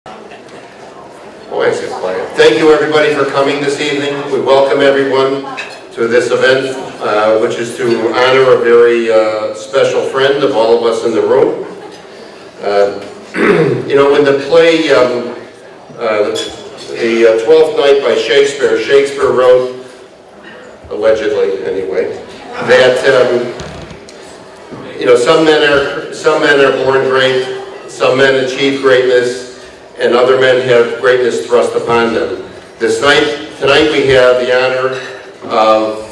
Oh, I said quiet. Thank you, everybody, for coming this evening. We welcome everyone to this event, which is to honor a very special friend of all of us in the room. You know, when the play, the Twelfth Night by Shakespeare wrote, allegedly anyway, that you know, some men are born great, some men achieve greatness, and other men have greatness thrust upon them. Tonight we have the honor of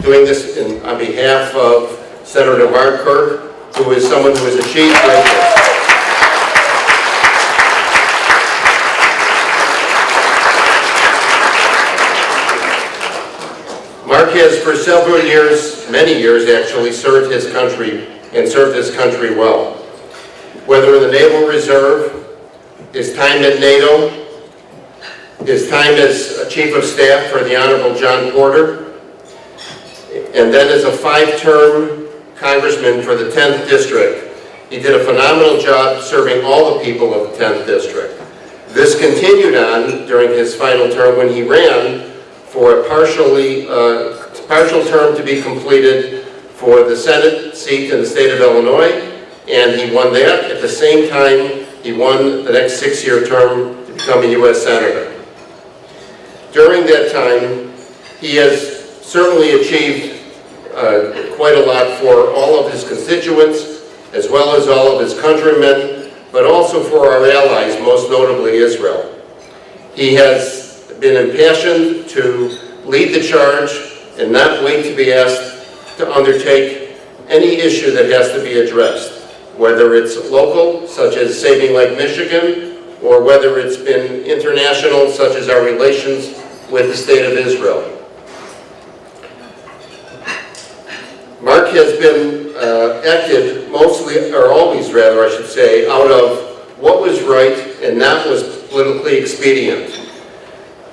doing this on behalf of Senator Kirk, who is someone who has achieved greatness. Mark has for several years, many years actually, served his country and served his country well. Whether in the Naval Reserve, his time at NATO, his time as Chief of Staff for the Honorable John Porter, and then as a 5-term congressman for the 10th District, he did a phenomenal job serving all the people of the 10th District. This continued on during his final term when he ran for a partial term to be completed for the Senate seat in the state of Illinois, and he won that. At the same time, he won the next 6-year term to become a U.S. Senator. During that time, he has certainly achieved quite a lot for all of his constituents, as well as all of his countrymen, but also for our allies, most notably Israel. He has been impassioned to lead the charge and not wait to be asked to undertake any issue that has to be addressed, whether it's local, such as saving Lake Michigan, or whether it's been international, such as our relations with the State of Israel. Mark has been acted mostly, or always rather, I should say, out of what was right and not was politically expedient.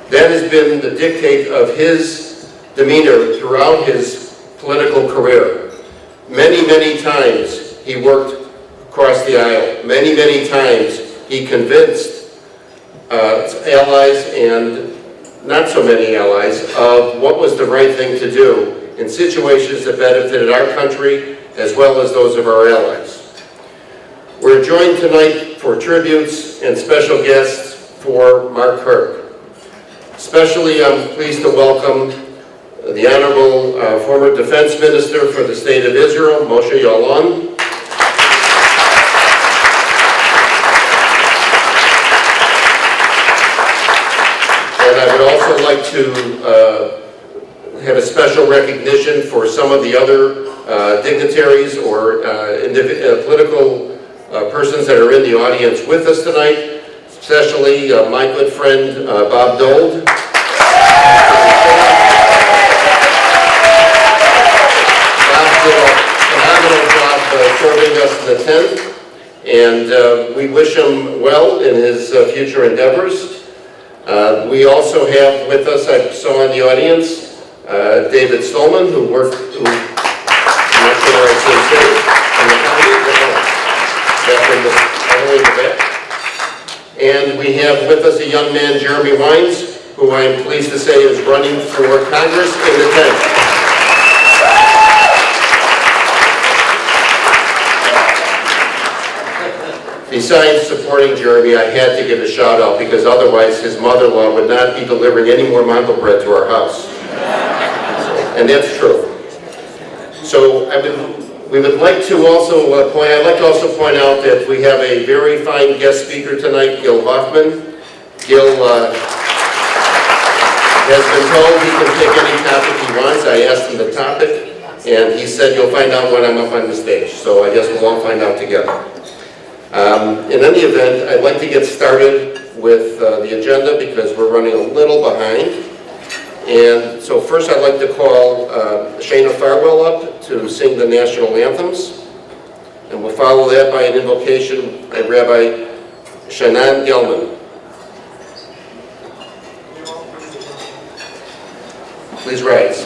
That has been the dictate of his demeanor throughout his political career. Many, many times he worked across the aisle. Many, many times he convinced allies and not so many allies of what was the right thing to do in situations that benefited our country as well as those of our allies. We're joined tonight for tributes and special guests for Mark Kirk. Especially, I'm pleased to welcome the Honorable former Defense Minister for the State of Israel, Moshe Ya'alon. And I would also like to have a special recognition for some of the other dignitaries or political persons that are in the audience with us tonight. Especially my good friend Bob Dold. Bob did a phenomenal job serving us in the 10th, and we wish him well in his future endeavors. We also have with us, I saw in the audience, David Stolman, who worked, I'm not sure where I say in the county, all the way in the back. And we have with us a young man, Jeremy Wines, who I am pleased to say is running for Congress in the 10th. Besides supporting Jeremy, I had to give a shout out because otherwise his mother-in-law would not be delivering any more mango bread to our house. And that's true. So we would like to also I'd like to also point out that we have a very fine guest speaker tonight, Gil Hoffman. Gil has been told he can pick any topic he wants. I asked him the topic, and he said, you'll find out when I'm up on the stage. So I guess we'll all find out together. In any event, I'd like to get started with the agenda because we're running a little behind. And so first I'd like to call Shana Farwell up to sing the national anthems. And we'll follow that by an invocation by Rabbi Shannon Gelman. Please rise.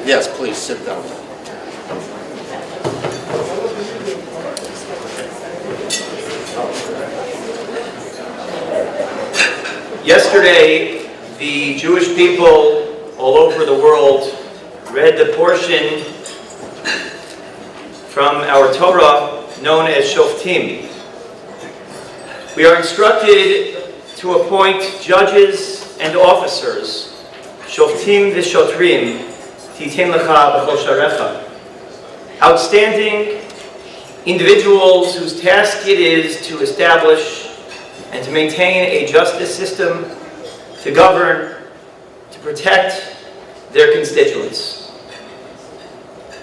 Yes, please sit down. Yesterday, the Jewish people all over the world read the portion from our Torah known as Shoftim. We are instructed to appoint judges and officers, Shoftim v'Shotrim, Titin Lecha b'chol sharecha, outstanding individuals whose task it is to establish and to maintain a justice system, to govern, to protect their constituents.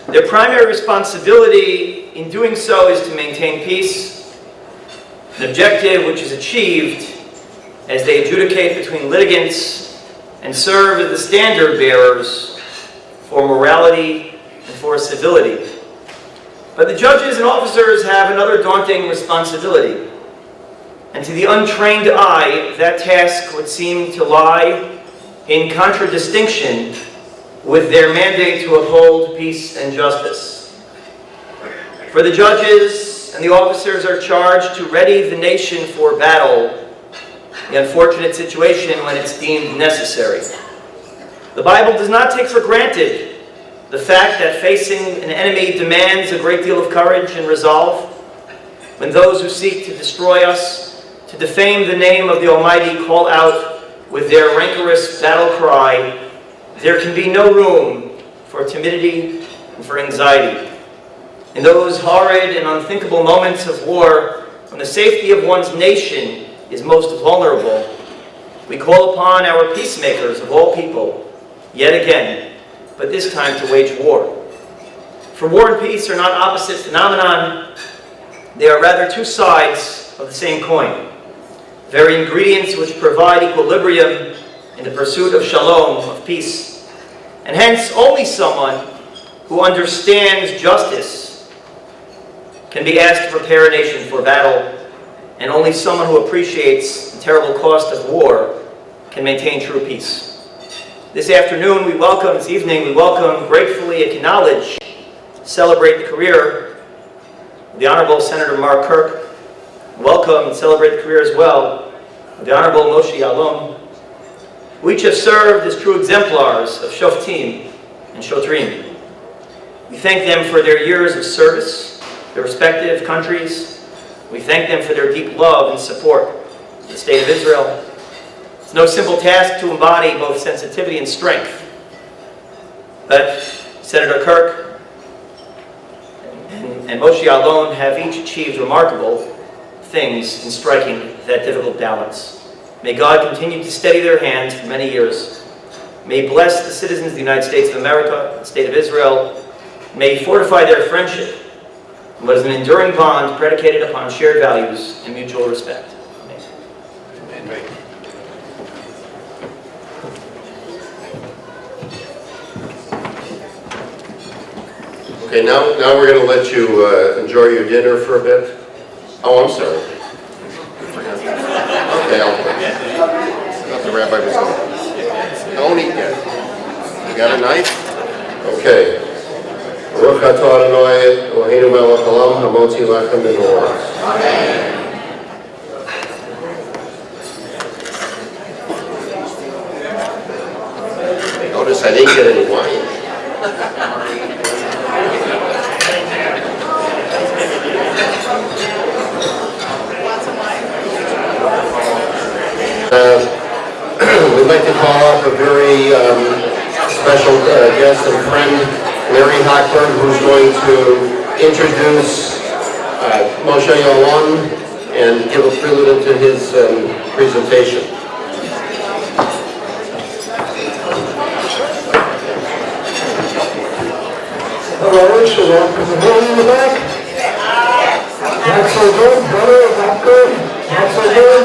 Their primary responsibility in doing so is to maintain peace, an objective which is achieved as they adjudicate between litigants and serve as the standard bearers for morality and for civility. But the judges and officers have another daunting responsibility. And to the untrained eye, that task would seem to lie in contradistinction with their mandate to uphold peace and justice. For the judges and the officers are charged to ready the nation for battle, the unfortunate situation when it's deemed necessary. The Bible does not take for granted the fact that facing an enemy demands a great deal of courage and resolve, when those who seek to destroy us, to defame the name of the Almighty call out with their rancorous battle cry, there can be no room for timidity and for anxiety. In those horrid and unthinkable moments of war, when the safety of one's nation is most vulnerable, we call upon our peacemakers of all people, yet again, but this time to wage war. For war and peace are not opposite phenomena, they are rather two sides of the same coin, very ingredients which provide equilibrium in the pursuit of shalom, of peace. And hence, only someone who understands justice can be asked to prepare a nation for battle, and only someone who appreciates the terrible cost of war can maintain true peace. This afternoon, this evening, we welcome, gratefully acknowledge, celebrate the career of the Honorable Senator Mark Kirk. Welcome and celebrate the career as well of the Honorable Moshe Yaalon, who each have served as true exemplars of Shoftim and Shotrim. We thank them for their years of service, their respective countries. We thank them for their deep love and support of the State of Israel. It's no simple task to embody both sensitivity and strength. But Senator Kirk and Moshe Yaalon have each achieved remarkable things in striking that difficult balance. May God continue to steady their hands for many years. May He bless the citizens of the United States of America, the State of Israel. May He fortify their friendship, what is an enduring bond predicated upon shared values and mutual respect. Amen. Amen. Okay, now we're going to let you enjoy your dinner for a bit. Oh, I'm sorry. Okay, I'll play. Not the rabbi was on. Don't eat yet. You got a knife? Okay. Baruch atah Adonai Eloheinu melech haolam hamotzi lechem min ha'oretz. Notice I didn't get any wine. We'd like to call up a very special guest and friend, Larry Hochberg, who's going to introduce Moshe Yaalon and give a prelude to his presentation. Hello, shalom. Can you hear me in the back? Not so good, brother? Not good? Not so good?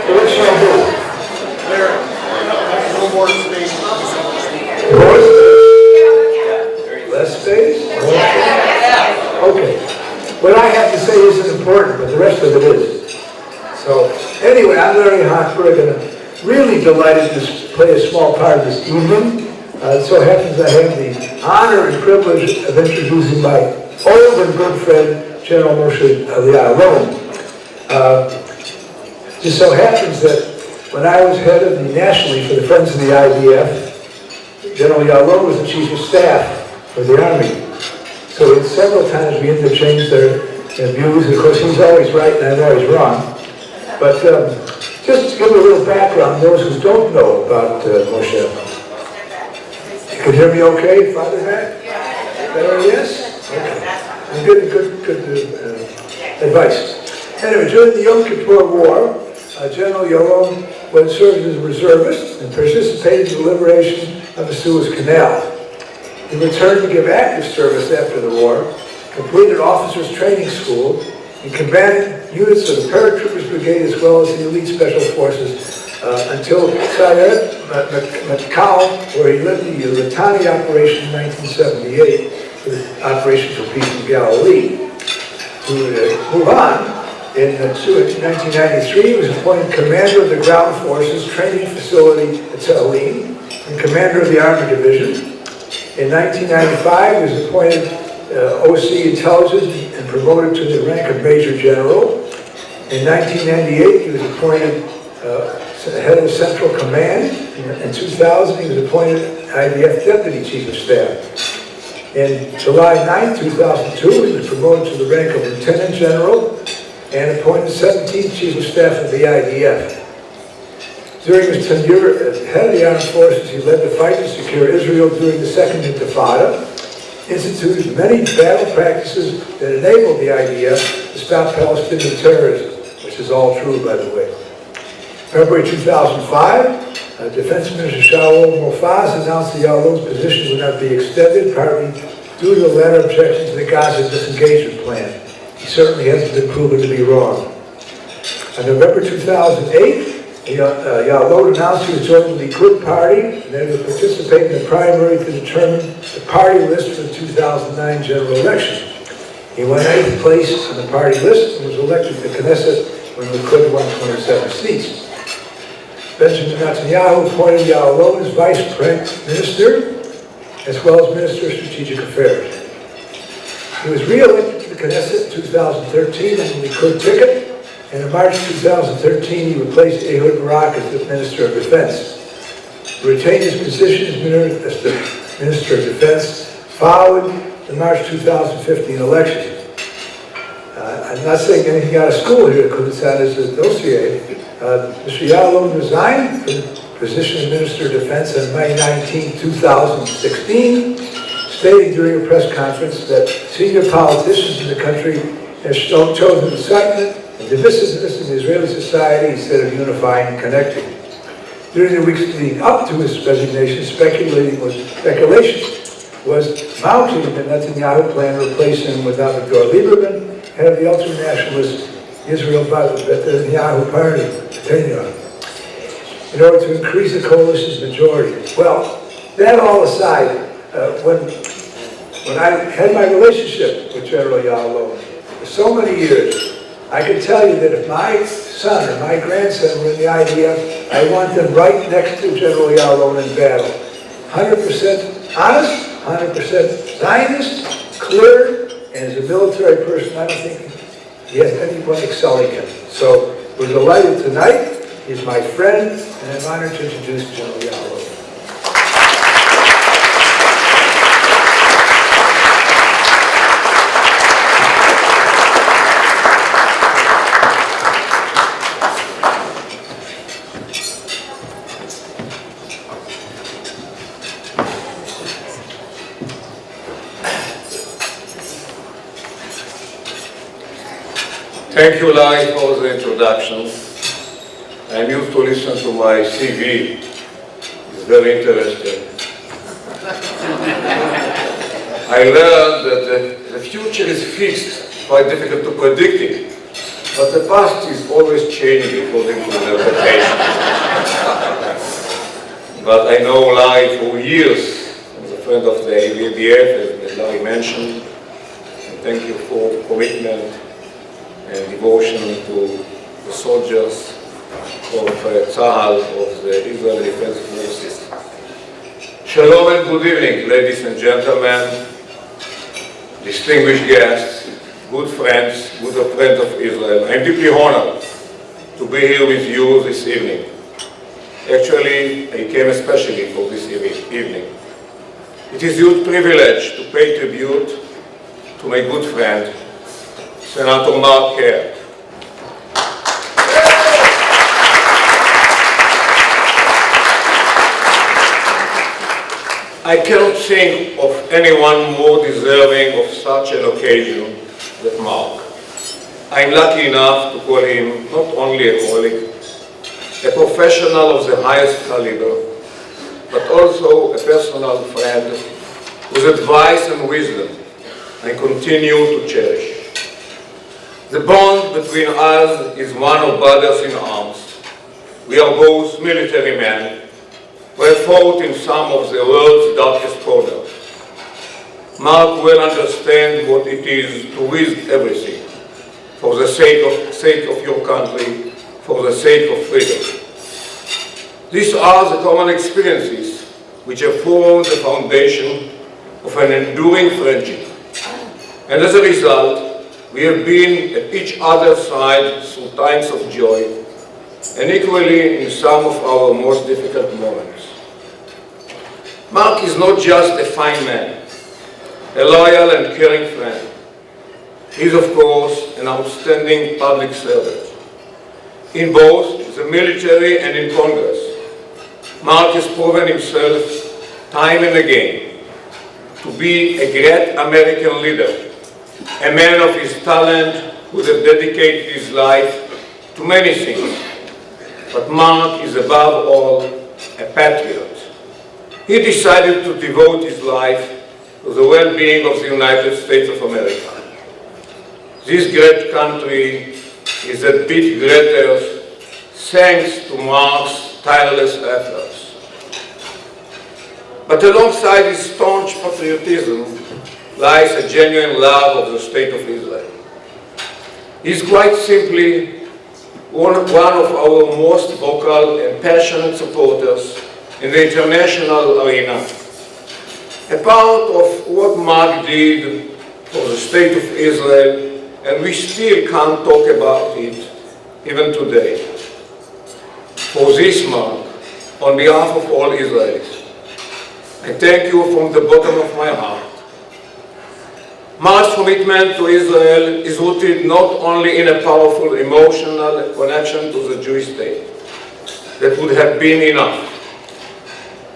What shall I do? Larry, no more space. More? Less space? Okay. What I have to say isn't important, but the rest of it is. So, anyway, I'm Larry Hochberg, and I'm really delighted to play a small part of this evening. It so happens I have the honor and privilege of introducing my old and good friend, General Moshe Yaalon. Just so happens that when I was head of the nationally for the Friends of the IDF, General Yaalon was the Chief of Staff for the Army. So several times we interchanged their views. Of course, he's always right and I'm always wrong. But just to give a little background, those who don't know about Moshe. You can hear me okay, Father Matt? Better, yes? Okay. Good advice. Anyway, during the Yom Kippur War, General Yaalon served as a reservist and participated in the liberation of the Suez Canal. He returned to give active service after the war, completed officers' training school, and commanded units of the Paratroopers Brigade as well as the Elite Special Forces until Sayed Matkal, where he led the Litani operation in 1978, the Operation for Peace in Galilee. To move on, in 1993, he was appointed commander of the ground forces training facility at Saline and commander of the Army Division. In 1995, he was appointed OC Intelligence and promoted to the rank of Major General. In 1998, he was appointed head of Central Command. In 2000, he was appointed IDF Deputy Chief of Staff. In July 9, 2002, he was promoted to the rank of Lieutenant General. and appointed 17th Chief of Staff of the IDF. During his tenure as head of the armed forces, he led the fight to secure Israel during the Second Intifada, instituted many battle practices that enabled the IDF to stop Palestinian terrorism, which is all true, by the way. February 2005, Defense Minister Shaul Mofaz announced the Ya'alon's position would not be extended, partly due to the latter objection to the Gaza disengagement plan. He certainly hasn't been proven to be wrong. On November 2008, Ya'alon announced he was joining the Likud party and that he would participate in the primary to determine the party list for the 2009 general election. He won 8th place on the party list and was elected to Knesset when Likud won 27 seats. Benjamin Netanyahu appointed Ya'alon as vice minister as well as Minister of Strategic Affairs. He was re-elected to the Knesset in 2013 on the Likud ticket, and in March 2013 he replaced Ehud Barak as the Minister of Defense. He retained his position as the Minister of Defense following the March 2015 election. I'm not saying anything out of school here because it's on his dossier. Mr. Ya'alon resigned from the position of Minister of Defense on May 19, 2016, stating during a press conference that senior politicians in the country have chosen incitement and divisiveness in Israeli society instead of unifying and connecting. During the weeks leading up to his resignation, speculation was mounting that Netanyahu planned to replace him with Avigdor Lieberman, head of the ultra-nationalist Israel Netanyahu party, in order to increase the coalition's majority. Well, that all aside, when I had my relationship with General Ya'alon for so many years, I can tell you that if my son or my grandson were in the IDF, I want them right next to General Ya'alon in battle. 100% honest, 100% Zionist, clear, and as a military person, I don't think he has anyone excelling him. So we're delighted tonight. He's my friend, and I'm honored to introduce General Ya'alon. Thank you, Lai, for the introduction. I'm used to listen to my CV. It's very interesting. I learned that the future is fixed, quite difficult to predict it, but the past is always changing according to interpretation. But I know Lai for years as a friend of the ABF, as Larry mentioned, and thank you for commitment and devotion to the soldiers of Tzahal, of the Israeli Defense Forces. Shalom and good evening, ladies and gentlemen, distinguished guests, good friends of Israel. I'm deeply honored to be here with you this evening. Actually, I came especially for this evening. It is a huge privilege to pay tribute to my good friend, Senator Kirk. I cannot think of anyone more deserving of such an occasion than Mark. I'm lucky enough to call him not only a colleague, a professional of the highest caliber, but also a personal friend whose advice and wisdom I continue to cherish. The bond between us is one of brothers in arms. We are both military men who have fought in some of the world's darkest corners. Mark will understand what it is to risk everything for the sake of your country, for the sake of freedom. These are the common experiences which have formed the foundation of an enduring friendship. And as a result, we have been at each other's side through times of joy, and equally in some of our most difficult moments. Mark is not just a fine man, a loyal and caring friend. He is, of course, an outstanding public servant. In both the military and in Congress, Mark has proven himself time and again to be a great American leader, a man of his talent who would have dedicated his life to many things. But Mark is above all a patriot. He decided to devote his life to the well-being of the United States of America. This great country is a bit greater thanks to Mark's tireless efforts. But alongside his staunch patriotism lies a genuine love of the State of Israel. He is quite simply one of our most vocal and passionate supporters in the international arena. A part of what Mark did for the State of Israel, and we still can't talk about it even today. For this, Mark, on behalf of all Israelis, I thank you from the bottom of my heart. Mark's commitment to Israel is rooted not only in a powerful emotional connection to the Jewish state. That would have been enough.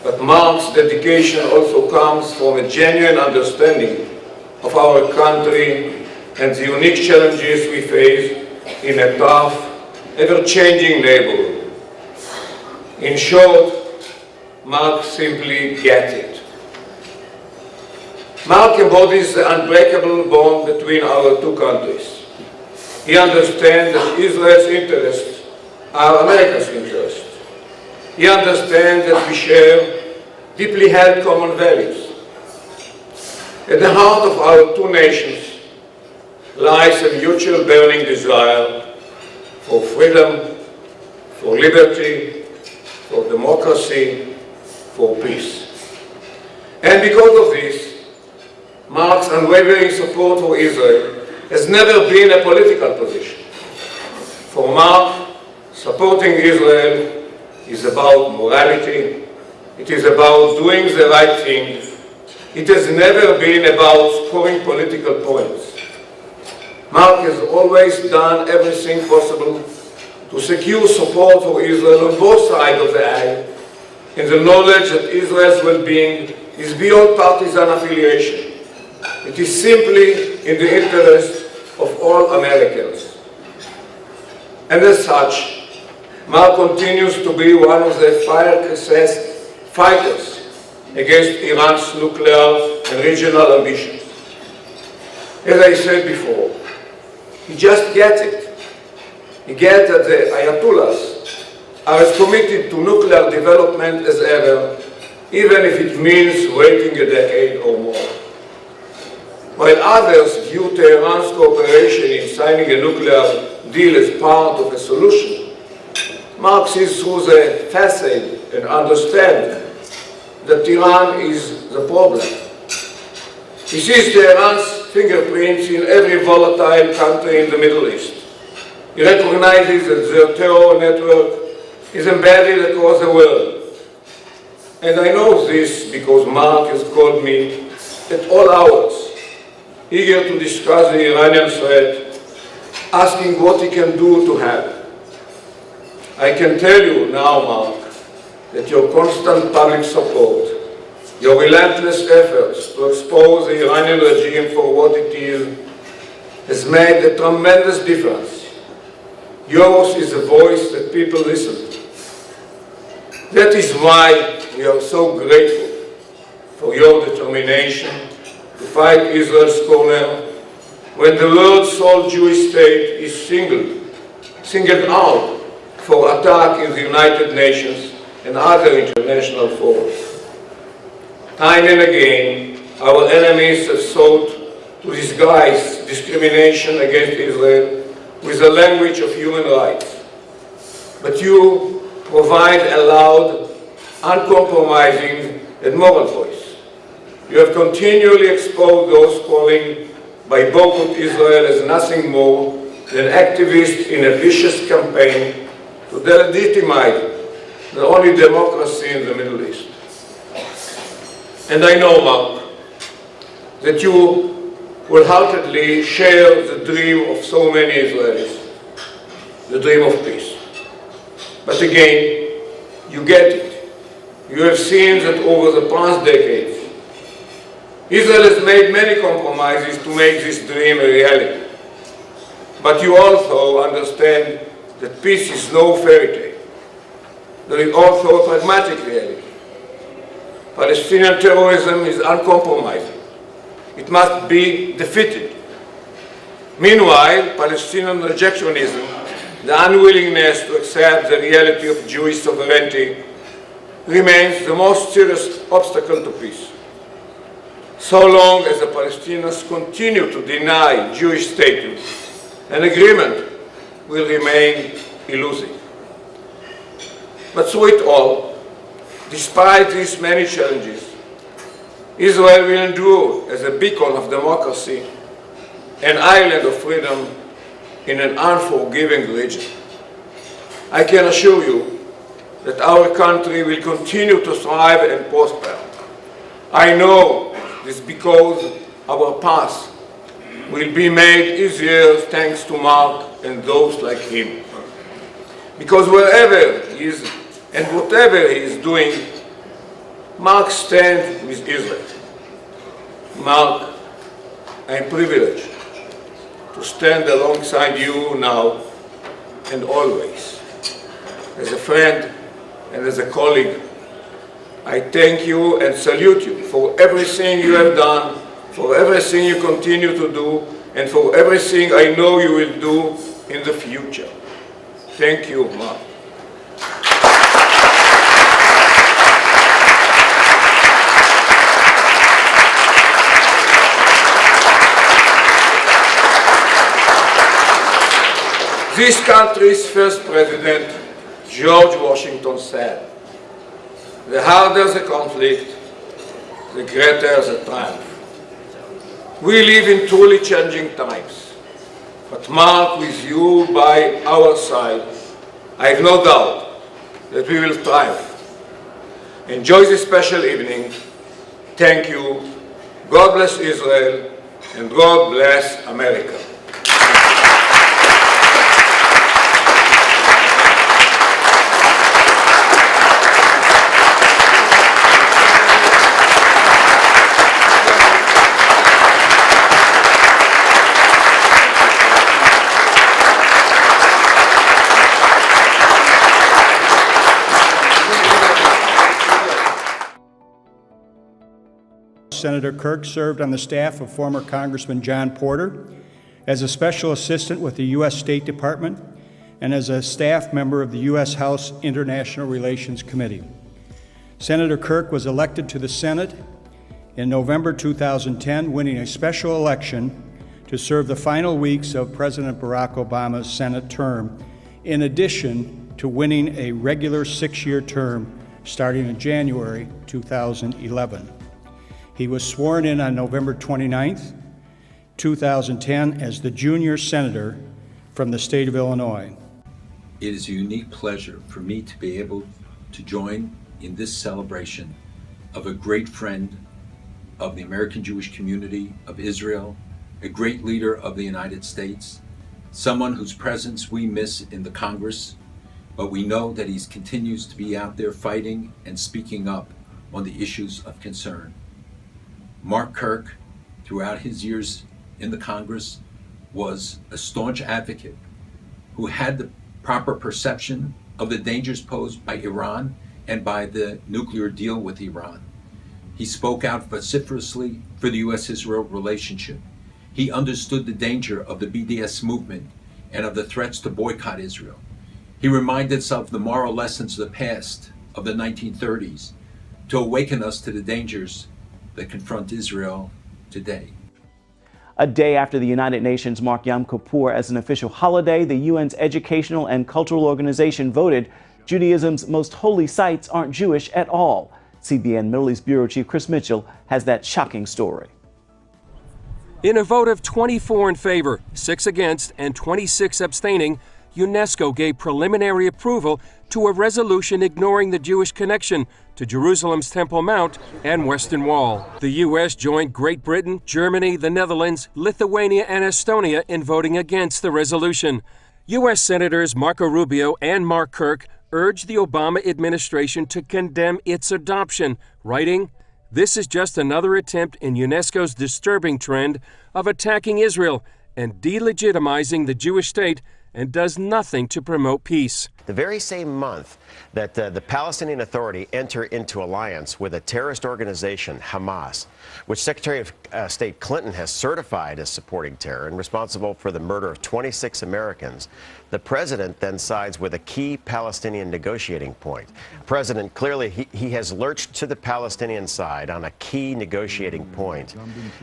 But Mark's dedication also comes from a genuine understanding of our country and the unique challenges we face in a tough, ever-changing neighborhood. In short, Mark simply gets it. Mark embodies the unbreakable bond between our two countries. He understands that Israel's interests are America's interests. He understands that we share deeply held common values. At the heart of our two nations lies a mutual burning desire for freedom, for liberty, for democracy, for peace. And because of this, Mark's unwavering support for Israel has never been a political position. For Mark, supporting Israel is about morality. It is about doing the right thing. It has never been about scoring political points. Mark has always done everything possible to secure support for Israel on both sides of the aisle, in the knowledge that Israel's well-being is beyond partisan affiliation. It is simply in the interest of all Americans. And as such, Mark continues to be one of the fighters against Iran's nuclear and regional ambitions. As I said before, he just gets it. He gets that the Ayatollahs are as committed to nuclear development as ever, even if it means waiting a decade or more. While others view Tehran's cooperation in signing a nuclear deal as part of a solution, Mark sees through the facade and understands that Iran is the problem. He sees Tehran's fingerprints in every volatile country in the Middle East. He recognizes that their terror network is embedded across the world. And I know this because Mark has called me at all hours, eager to discuss the Iranian threat, asking what he can do to help. I can tell you now, Mark, that your constant public support, your relentless efforts to expose the Iranian regime for what it is, has made a tremendous difference. Yours is a voice that people listen to. That is why we are so grateful for your determination to fight Israel's corner when the world's sole Jewish state is singled out for attack in the United Nations and other international forums. Time and again, our enemies have sought to disguise discrimination against Israel with the language of human rights. But you provide a loud, uncompromising, and moral voice. You have continually exposed those calling by boycott Israel as nothing more than activists in a vicious campaign to delegitimize the only democracy in the Middle East. And I know, Mark, that you wholeheartedly share the dream of so many Israelis, the dream of peace. But again, you get it. You have seen that over the past decades, Israel has made many compromises to make this dream a reality. But you also understand that peace is no fairy tale. There is also a pragmatic reality. Palestinian terrorism is uncompromising. It must be defeated. Meanwhile, Palestinian rejectionism, the unwillingness to accept the reality of Jewish sovereignty, remains the most serious obstacle to peace. So long as the Palestinians continue to deny Jewish status, an agreement will remain elusive. But through it all, despite these many challenges, Israel will endure as a beacon of democracy, an island of freedom in an unforgiving region. I can assure you that our country will continue to thrive and prosper. I know this because our path will be made easier thanks to Mark and those like him. Because wherever he is and whatever he is doing, Mark stands with Israel. Mark, I am privileged to stand alongside you now and always. As a friend and as a colleague, I thank you and salute you for everything you have done, for everything you continue to do, and for everything I know you will do in the future. Thank you, Mark. This country's first president, George Washington, said, "The harder the conflict, the greater the triumph." We live in truly changing times, but Mark, with you by our side, I have no doubt that we will triumph. Enjoy this special evening. Thank you. God bless Israel, and God bless America. Senator Kirk served on the staff of former Congressman John Porter as a special assistant with the U.S. State Department and as a staff member of the U.S. House International Relations Committee. Senator Kirk was elected to the Senate in November 2010, winning a special election to serve the final weeks of President Barack Obama's Senate term, in addition to winning a regular 6-year term starting in January 2011. He was sworn in on November 29th, 2010, as the junior senator from the state of Illinois. It is a unique pleasure for me to be able to join in this celebration of a great friend of the American Jewish community of Israel, a great leader of the United States, someone whose presence we miss in the Congress, but we know that he continues to be out there fighting and speaking up on the issues of concern. Mark Kirk, throughout his years in the Congress, was a staunch advocate who had the proper perception of the dangers posed by Iran and by the nuclear deal with Iran. He spoke out vociferously for the U.S.-Israel relationship. He understood the danger of the BDS movement and of the threats to boycott Israel. He reminded us of the moral lessons of the past, of the 1930s, to awaken us to the dangers that confront Israel today. A day after the United Nations marked Yom Kippur as an official holiday, the UN's educational and cultural organization voted Judaism's most holy sites aren't Jewish at all. CBN Middle East Bureau Chief Chris Mitchell has that shocking story. In a vote of 24 in favor, 6 against, and 26 abstaining, UNESCO gave preliminary approval to a resolution ignoring the Jewish connection to Jerusalem's Temple Mount and Western Wall. The U.S. joined Great Britain, Germany, the Netherlands, Lithuania, and Estonia in voting against the resolution. U.S. Senators Marco Rubio and Mark Kirk urged the Obama administration to condemn its adoption, writing, "This is just another attempt in UNESCO's disturbing trend of attacking Israel and delegitimizing the Jewish state and does nothing to promote peace." The very same month that the Palestinian Authority entered into alliance with a terrorist organization, Hamas, which Secretary of State Clinton has certified as supporting terror and responsible for the murder of 26 Americans, the president then sides with a key Palestinian negotiating point. President, clearly he has lurched to the Palestinian side on a key negotiating point.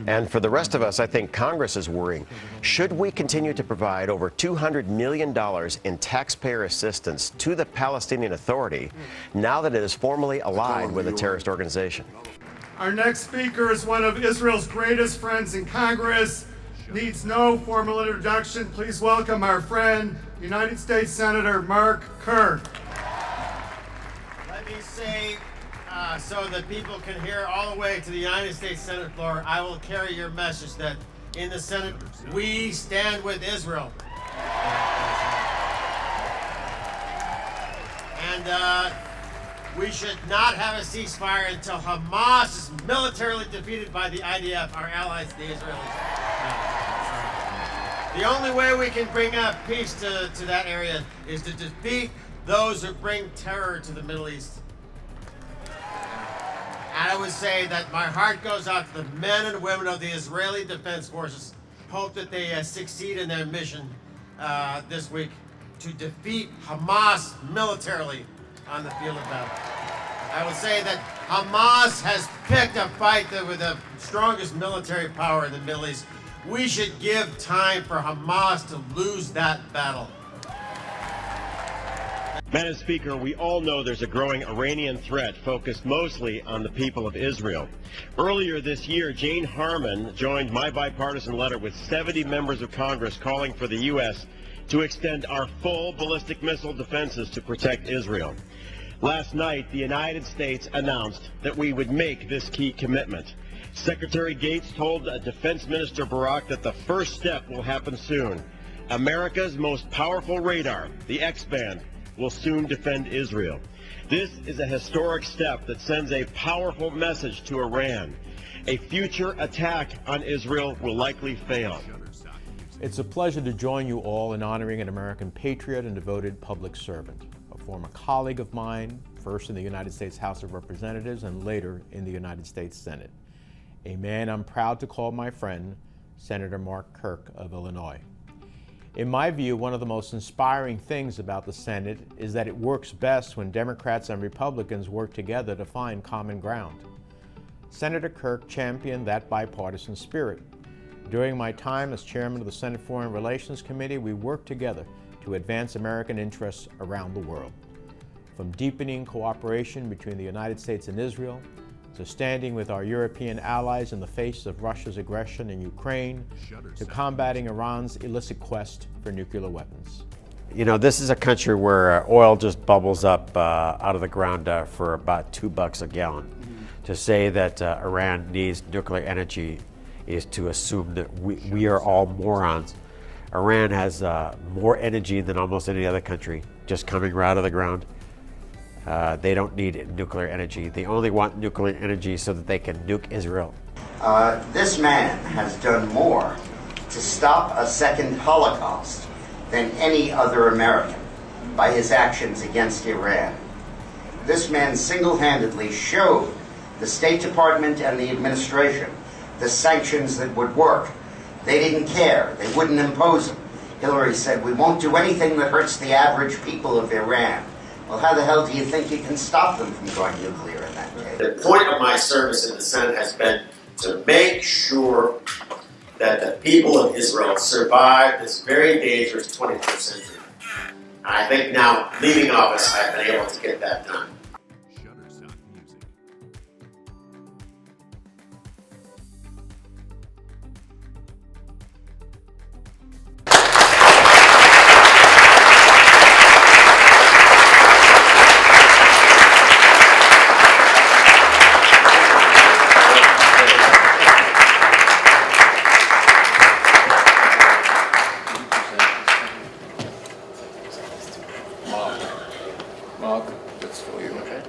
And for the rest of us, I think Congress is worrying. Should we continue to provide over $200 million in taxpayer assistance to the Palestinian Authority now that it is formally allied with a terrorist organization? Our next speaker is one of Israel's greatest friends in Congress. Needs no formal introduction. Please welcome our friend, United States Senator Mark Kirk. Let me say, so that people can hear all the way to the United States Senate floor, I will carry your message that in the Senate, we stand with Israel. And we should not have a ceasefire until Hamas is militarily defeated by the IDF, our allies, the Israelis. The only way we can bring peace to that area is to defeat those who bring terror to the Middle East. And I would say that my heart goes out to the men and women of the Israeli Defense Forces. Hope that they succeed in their mission this week to defeat Hamas militarily on the field of battle. I would say that Hamas has picked a fight with the strongest military power in the Middle East. We should give time for Hamas to lose that battle. Madam Speaker, we all know there's a growing Iranian threat focused mostly on the people of Israel. Earlier this year, Jane Harman joined my bipartisan letter with 70 members of Congress calling for the U.S. to extend our full ballistic missile defenses to protect Israel. Last night, the United States announced that we would make this key commitment. Secretary Gates told Defense Minister Barak that the first step will happen soon. America's most powerful radar, the X-band, will soon defend Israel. This is a historic step that sends a powerful message to Iran. A future attack on Israel will likely fail. It's a pleasure to join you all in honoring an American patriot and devoted public servant, a former colleague of mine, first in the United States House of Representatives and later in the United States Senate. A man I'm proud to call my friend, Senator Mark Kirk of Illinois. In my view, one of the most inspiring things about the Senate is that it works best when Democrats and Republicans work together to find common ground. Senator Kirk championed that bipartisan spirit. During my time as chairman of the Senate Foreign Relations Committee, we worked together to advance American interests around the world. From deepening cooperation between the United States and Israel, to standing with our European allies in the face of Russia's aggression in Ukraine, to combating Iran's illicit quest for nuclear weapons. You know, this is a country where oil just bubbles up out of the ground for about $2 a gallon. To say that Iran needs nuclear energy is to assume that we are all morons. Iran has more energy than almost any other country, just coming right out of the ground. They don't need nuclear energy. They only want nuclear energy so that they can nuke Israel. This man has done more to stop a second Holocaust than any other American by his actions against Iran. This man single-handedly showed the State Department and the administration the sanctions that would work. They didn't care. They wouldn't impose them. Hillary said, we won't do anything that hurts the average people of Iran. Well, how the hell do you think you can stop them from going nuclear in that case? The point of my service in the Senate has been to make sure that the people of Israel survive this very dangerous 21st century. And I think now, leaving office, I've been able to get that done. That's for you. Okay.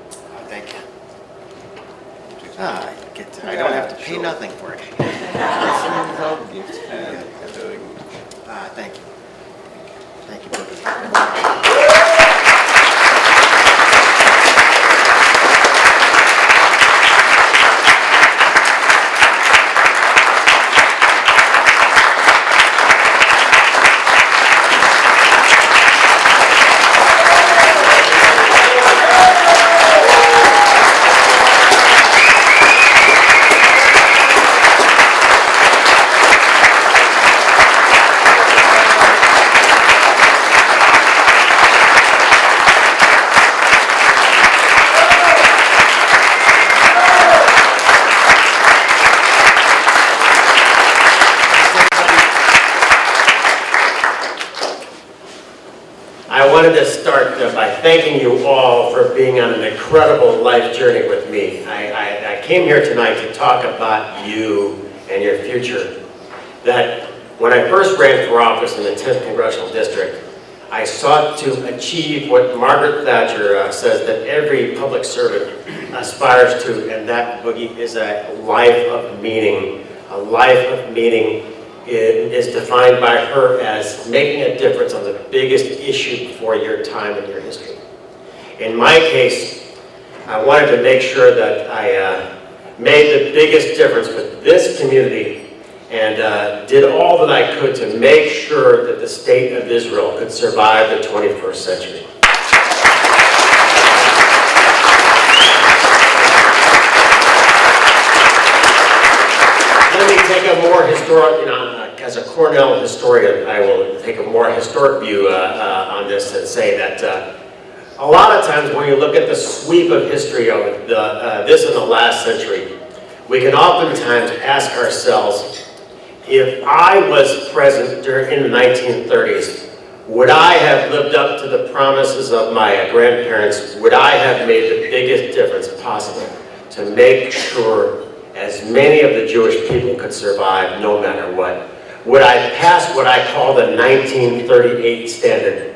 Thank you. I don't have to pay nothing for it. Thank you. Thank you, Boogie. I wanted to start by thanking you all for being on an incredible life journey with me. I came here tonight to talk about you and your future. That when I first ran for office in the 10th Congressional District, I sought to achieve what Margaret Thatcher says that every public servant aspires to, and that, Boogie, is a life of meaning. A life of meaning is defined by her as making a difference on the biggest issue for your time in your history. In my case, I wanted to make sure that I made the biggest difference with this community and did all that I could to make sure that the state of Israel could survive the 21st century. Let me take a more historic, as a Cornell historian, I will take a more historic view on this and say that a lot of times when you look at the sweep of history of this and the last century, we can oftentimes ask ourselves, if I was present in the 1930s, would I have lived up to the promises of my grandparents? Would I have made the biggest difference possible to make sure as many of the Jewish people could survive no matter what? Would I pass what I call the 1938 standard?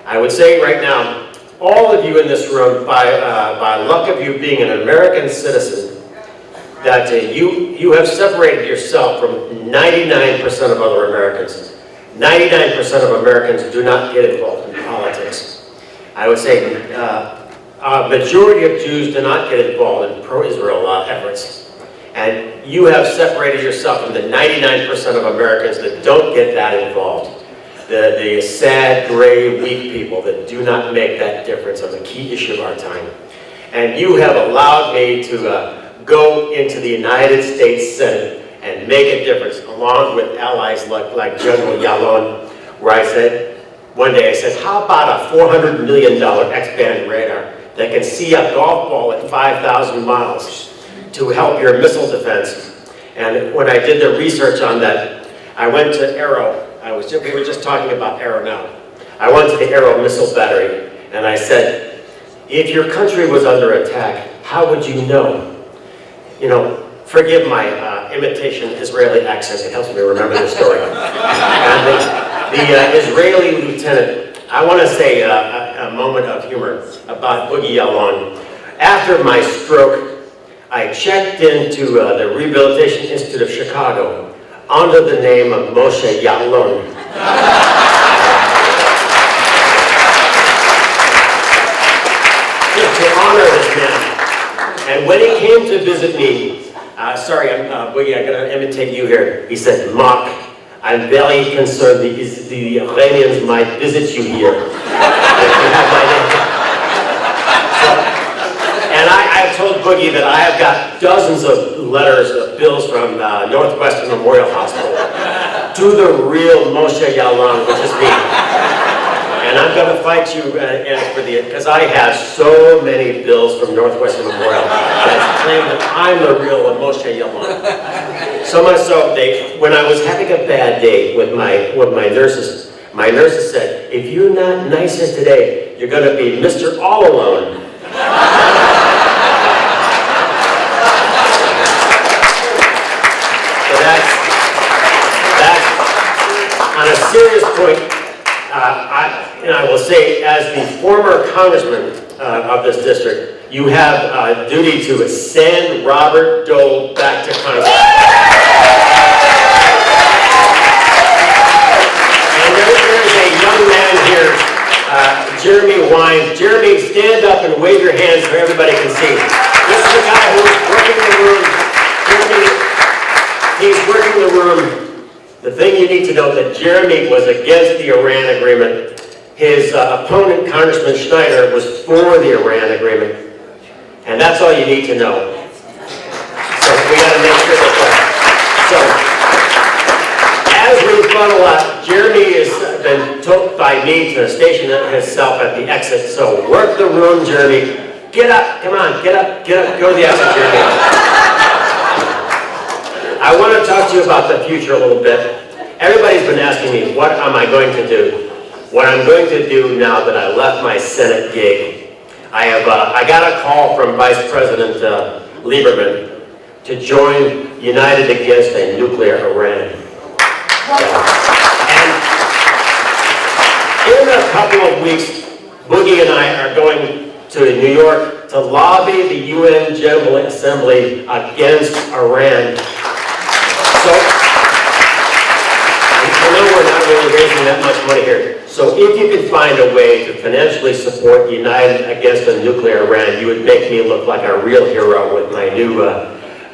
I would say right now, all of you in this room, by luck of you being an American citizen, that you have separated yourself from 99% of other Americans. 99% of Americans do not get involved in politics. I would say a majority of Jews do not get involved in pro-Israel efforts. And you have separated yourself from the 99% of Americans that don't get that involved. The sad, gray, weak people that do not make that difference on the key issue of our time. And you have allowed me to go into the United States Senate and make a difference, along with allies like General Yalon, where I said, one day I said, how about a $400 million X-band radar that can see a golf ball at 5,000 miles to help your missile defense? And when I did the research on that, I went to Arrow. We were just talking about Arrow now. I went to the Arrow missile battery, and I said, if your country was under attack, how would you know? You know, forgive my imitation Israeli accent. It helps me remember the story. And the Israeli lieutenant, I want to say a moment of humor about Boogie Yalon. After my stroke, I checked into the Rehabilitation Institute of Chicago under the name of Moshe Yalon. To honor this man. And when he came to visit me, Boogie, I'm going to imitate you here. He said, Mark, I'm very concerned the Iranians might visit you here. And I've told Boogie that I have got dozens of letters of bills from Northwestern Memorial Hospital to the real Moshe Yalon, which is me. And I'm going to fight you because I have so many bills from Northwestern Memorial that claim that I'm the real Moshe Yalon. So much so, when I was having a bad day with my nurses said, if you're not nicer today, you're going to be Mr. All Alone. So that's on a serious point. I will say, as the former congressman of this district, you have a duty to send Robert Dole back to Congress. And there's a young man here, Jeremy Wine. Jeremy, stand up and wave your hands so everybody can see. This is a guy who's working the room. Jeremy, he's working the room. The thing you need to know that Jeremy was against the Iran agreement. His opponent, Congressman Schneider, was for the Iran agreement. And that's all you need to know. So we got to make sure that as we funnel up, Jeremy has been told by me to station himself at the exit. So work the room, Jeremy. Get up, come on, get up, go to the exit, Jeremy. I want to talk to you about the future a little bit. Everybody's been asking me, what am I going to do? What I'm going to do now that I left my Senate gig, I got a call from Vice President Lieberman to join United Against a Nuclear Iran. And in a couple of weeks, Boogie and I are going to New York to lobby the UN General Assembly against Iran. So, I know we're not really raising that much money here. So if you can find a way to financially support United Against a Nuclear Iran, you would make me look like a real hero with my new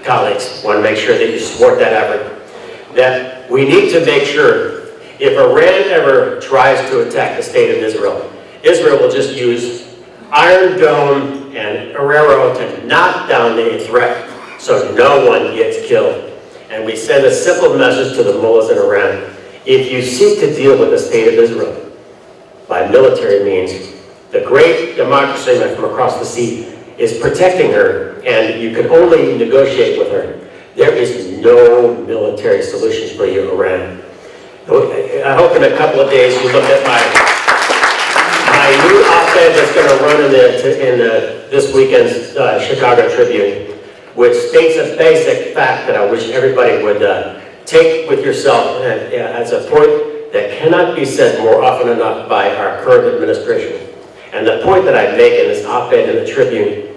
colleagues. I want to make sure that you support that effort. That we need to make sure if Iran ever tries to attack the state of Israel, Israel will just use Iron Dome and Arrow to knock down the threat so no one gets killed. And we send a simple message to the mullahs in Iran. If you seek to deal with the state of Israel by military means, the great democracy from across the sea is protecting her, and you can only negotiate with her. There is no military solutions for you, Iran. I hope in a couple of days you look at my new op-ed that's going to run in this weekend's Chicago Tribune, which states a basic fact that I wish everybody would take with yourself as a point that cannot be said more often enough by our current administration. And the point that I make in this op-ed in the Tribune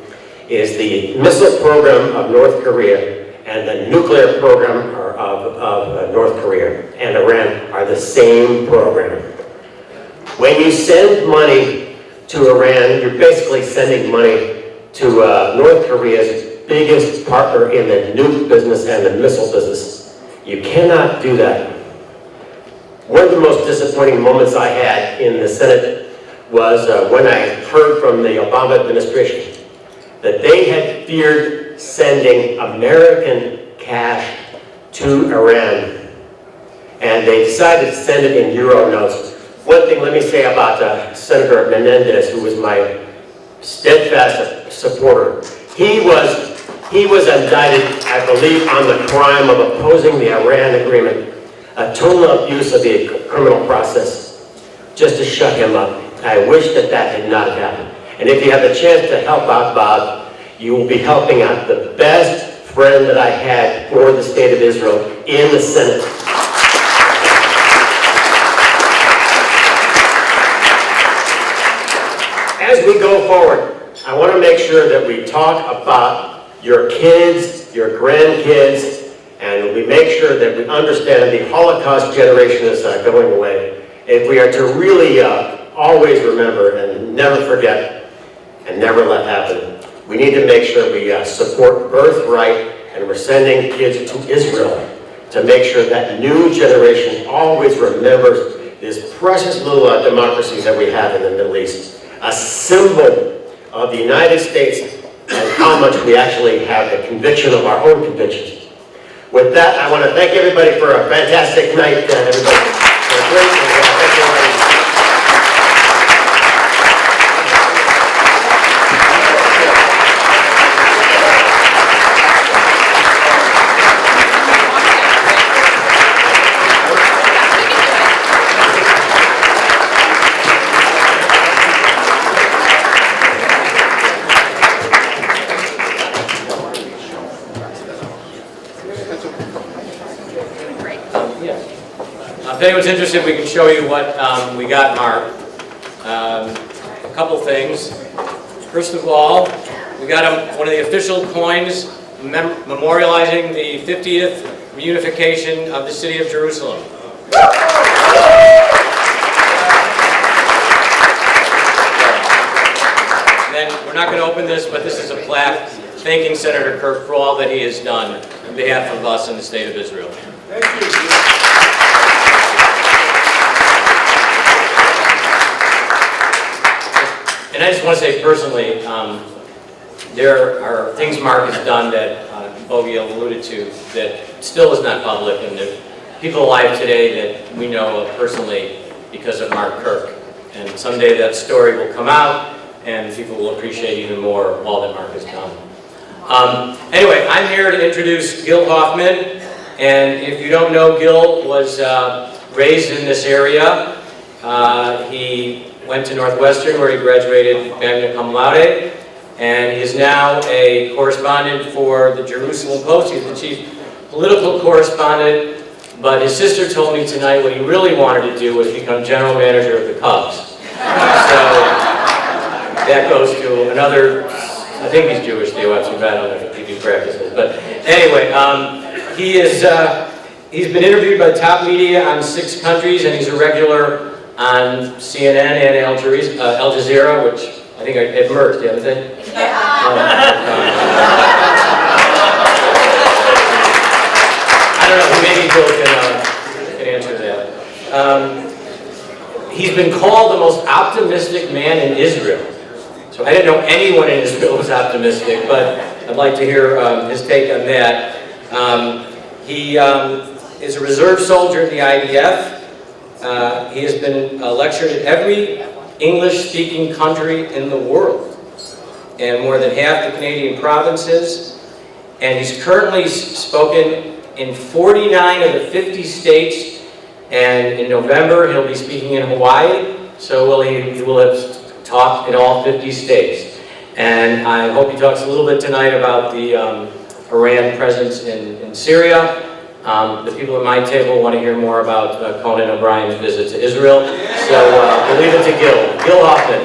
is the missile program of North Korea and the nuclear program of North Korea and Iran are the same program. When you send money to Iran, you're basically sending money to North Korea's biggest partner in the nuke business and the missile business. You cannot do that. One of the most disappointing moments I had in the Senate was when I heard from the Obama administration that they had feared sending American cash to Iran, and they decided to send it in euro notes. One thing let me say about Senator Menendez, who was my steadfast supporter. He was indicted, I believe, on the crime of opposing the Iran agreement, a total abuse of the criminal process, just to shut him up. I wish that had not happened. And if you have a chance to help out Bob, you will be helping out the best friend that I had for the state of Israel in the Senate. As we go forward, I want to make sure that we talk about your kids, your grandkids, and we make sure that we understand the Holocaust generation is going away. If we are to really always remember and never forget and never let happen, we need to make sure we support birthright, and we're sending kids to Israel to make sure that new generation always remembers these precious little democracies that we have in the Middle East. A symbol of the United States and how much we actually have the conviction of our own convictions. With that, I want to thank everybody for a fantastic night, everybody. Thank you, everybody. If anyone's interested, we can show you what we got in our, a couple things. First of all, we got one of the official coins memorializing the 50th reunification of the city of Jerusalem. And then we're not going to open this, but this is a plaque thanking Senator Kirk for all that he has done on behalf of us in the state of Israel. Thank you. And I just want to say personally, there are things Mark has done that Bogie alluded to that still is not public, and there are people alive today that we know personally because of Mark Kirk. And someday that story will come out, and people will appreciate even more all that Mark has done. Anyway, I'm here to introduce Gil Hoffman, and if you don't know, Gil was raised in this area. He went to Northwestern where he graduated magna cum laude, and he is now a correspondent for the Jerusalem Post. He's the chief political correspondent, but his sister told me tonight what he really wanted to do was become general manager of the Cubs. So that goes to another, I think he's Jewish, Theo, I don't know if he practices, but anyway, he's been interviewed by top media on 6 countries, and he's a regular on CNN and Al Jazeera, which I think have merged, haven't they? I don't know, maybe Bill can answer that. He's been called the most optimistic man in Israel. So I didn't know anyone in Israel was optimistic, but I'd like to hear his take on that. He is a reserve soldier in the IDF. He has been lectured at every English-speaking country in the world, and more than half the Canadian provinces. And he's currently spoken in 49 of the 50 states, and in November he'll be speaking in Hawaii, so he will have talked in all 50 states. And I hope he talks a little bit tonight about the Iran presence in Syria. The people at my table want to hear more about Conan O'Brien's visit to Israel. So we'll leave it to Gil. Gil Hoffman.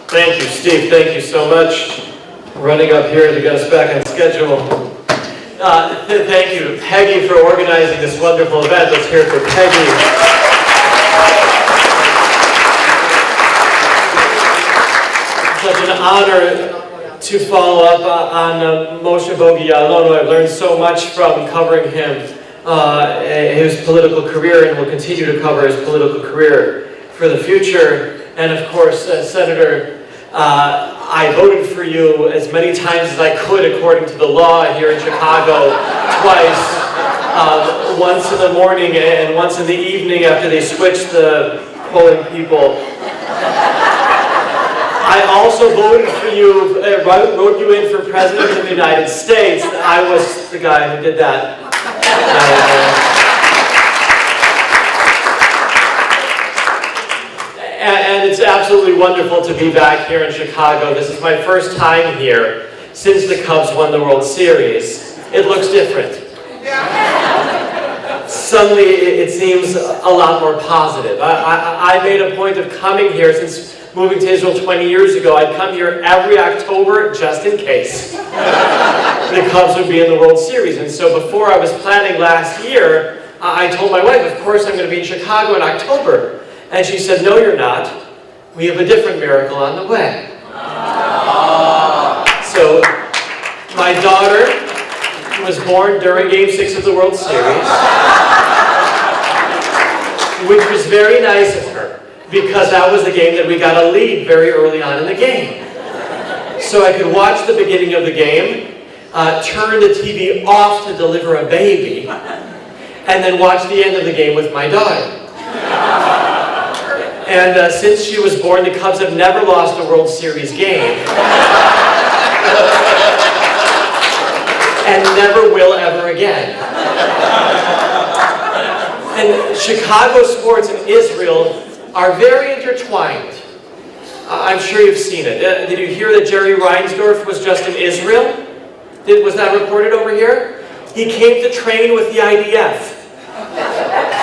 Thank you, Steve. Thank you so much. Running up here to get us back on schedule. Thank you to Peggy for organizing this wonderful event. Let's hear it for Peggy. Such an honor to follow up on Moshe Bogie Ya'alon. I've learned so much from covering him, his political career, and will continue to cover his political career for the future. And of course, Senator, I voted for you as many times as I could according to the law here in Chicago, twice. Once in the morning and once in the evening after they switched the polling people. I also voted for you, wrote you in for President of the United States. I was the guy who did that. And it's absolutely wonderful to be back here in Chicago. This is my first time here since the Cubs won the World Series. It looks different. Suddenly it seems a lot more positive. I made a point of coming here since moving to Israel 20 years ago. I'd come here every October just in case the Cubs would be in the World Series. And so before I was planning last year, I told my wife, of course I'm going to be in Chicago in October. And she said, no, you're not. We have a different miracle on the way. So my daughter was born during Game 6 of the World Series, which was very nice of her, because that was the game that we got a lead very early on in the game. So I could watch the beginning of the game, turn the TV off to deliver a baby, and then watch the end of the game with my daughter. And since she was born, the Cubs have never lost a World Series game. And never will ever again. And Chicago sports and Israel are very intertwined. I'm sure you've seen it. Did you hear that Jerry Reinsdorf was just in Israel? Was that reported over here? He came to train with the IDF.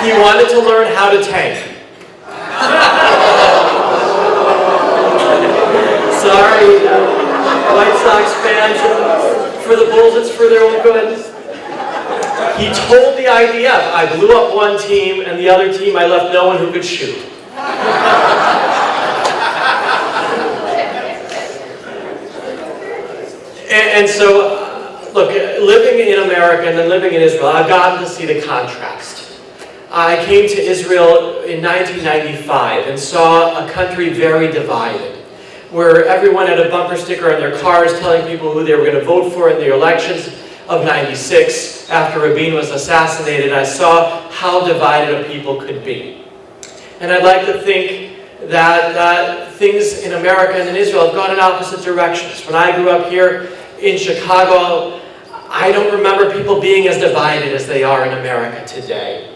He wanted to learn how to tank. Sorry, White Sox fans. For the Bulls, it's for their own good. He told the IDF, I blew up one team, and the other team I left no one who could shoot. And so, look, living in America and then living in Israel, I've gotten to see the contrast. I came to Israel in 1995 and saw a country very divided, where everyone had a bumper sticker on their cars telling people who they were going to vote for in the elections of '96 after Rabin was assassinated. I saw how divided a people could be. And I'd like to think that things in America and in Israel have gone in opposite directions. When I grew up here in Chicago, I don't remember people being as divided as they are in America today.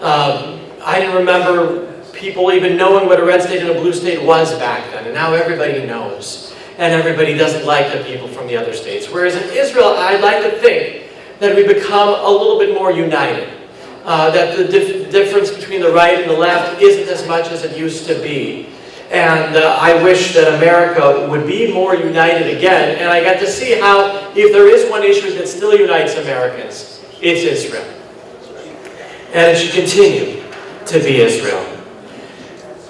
I didn't remember people even knowing what a red state and a blue state was back then, and now everybody knows. And everybody doesn't like the people from the other states. Whereas in Israel, I'd like to think that we become a little bit more united. That the difference between the right and the left isn't as much as it used to be. And I wish that America would be more united again. And I got to see how, if there is one issue that still unites Americans, it's Israel. And it should continue to be Israel.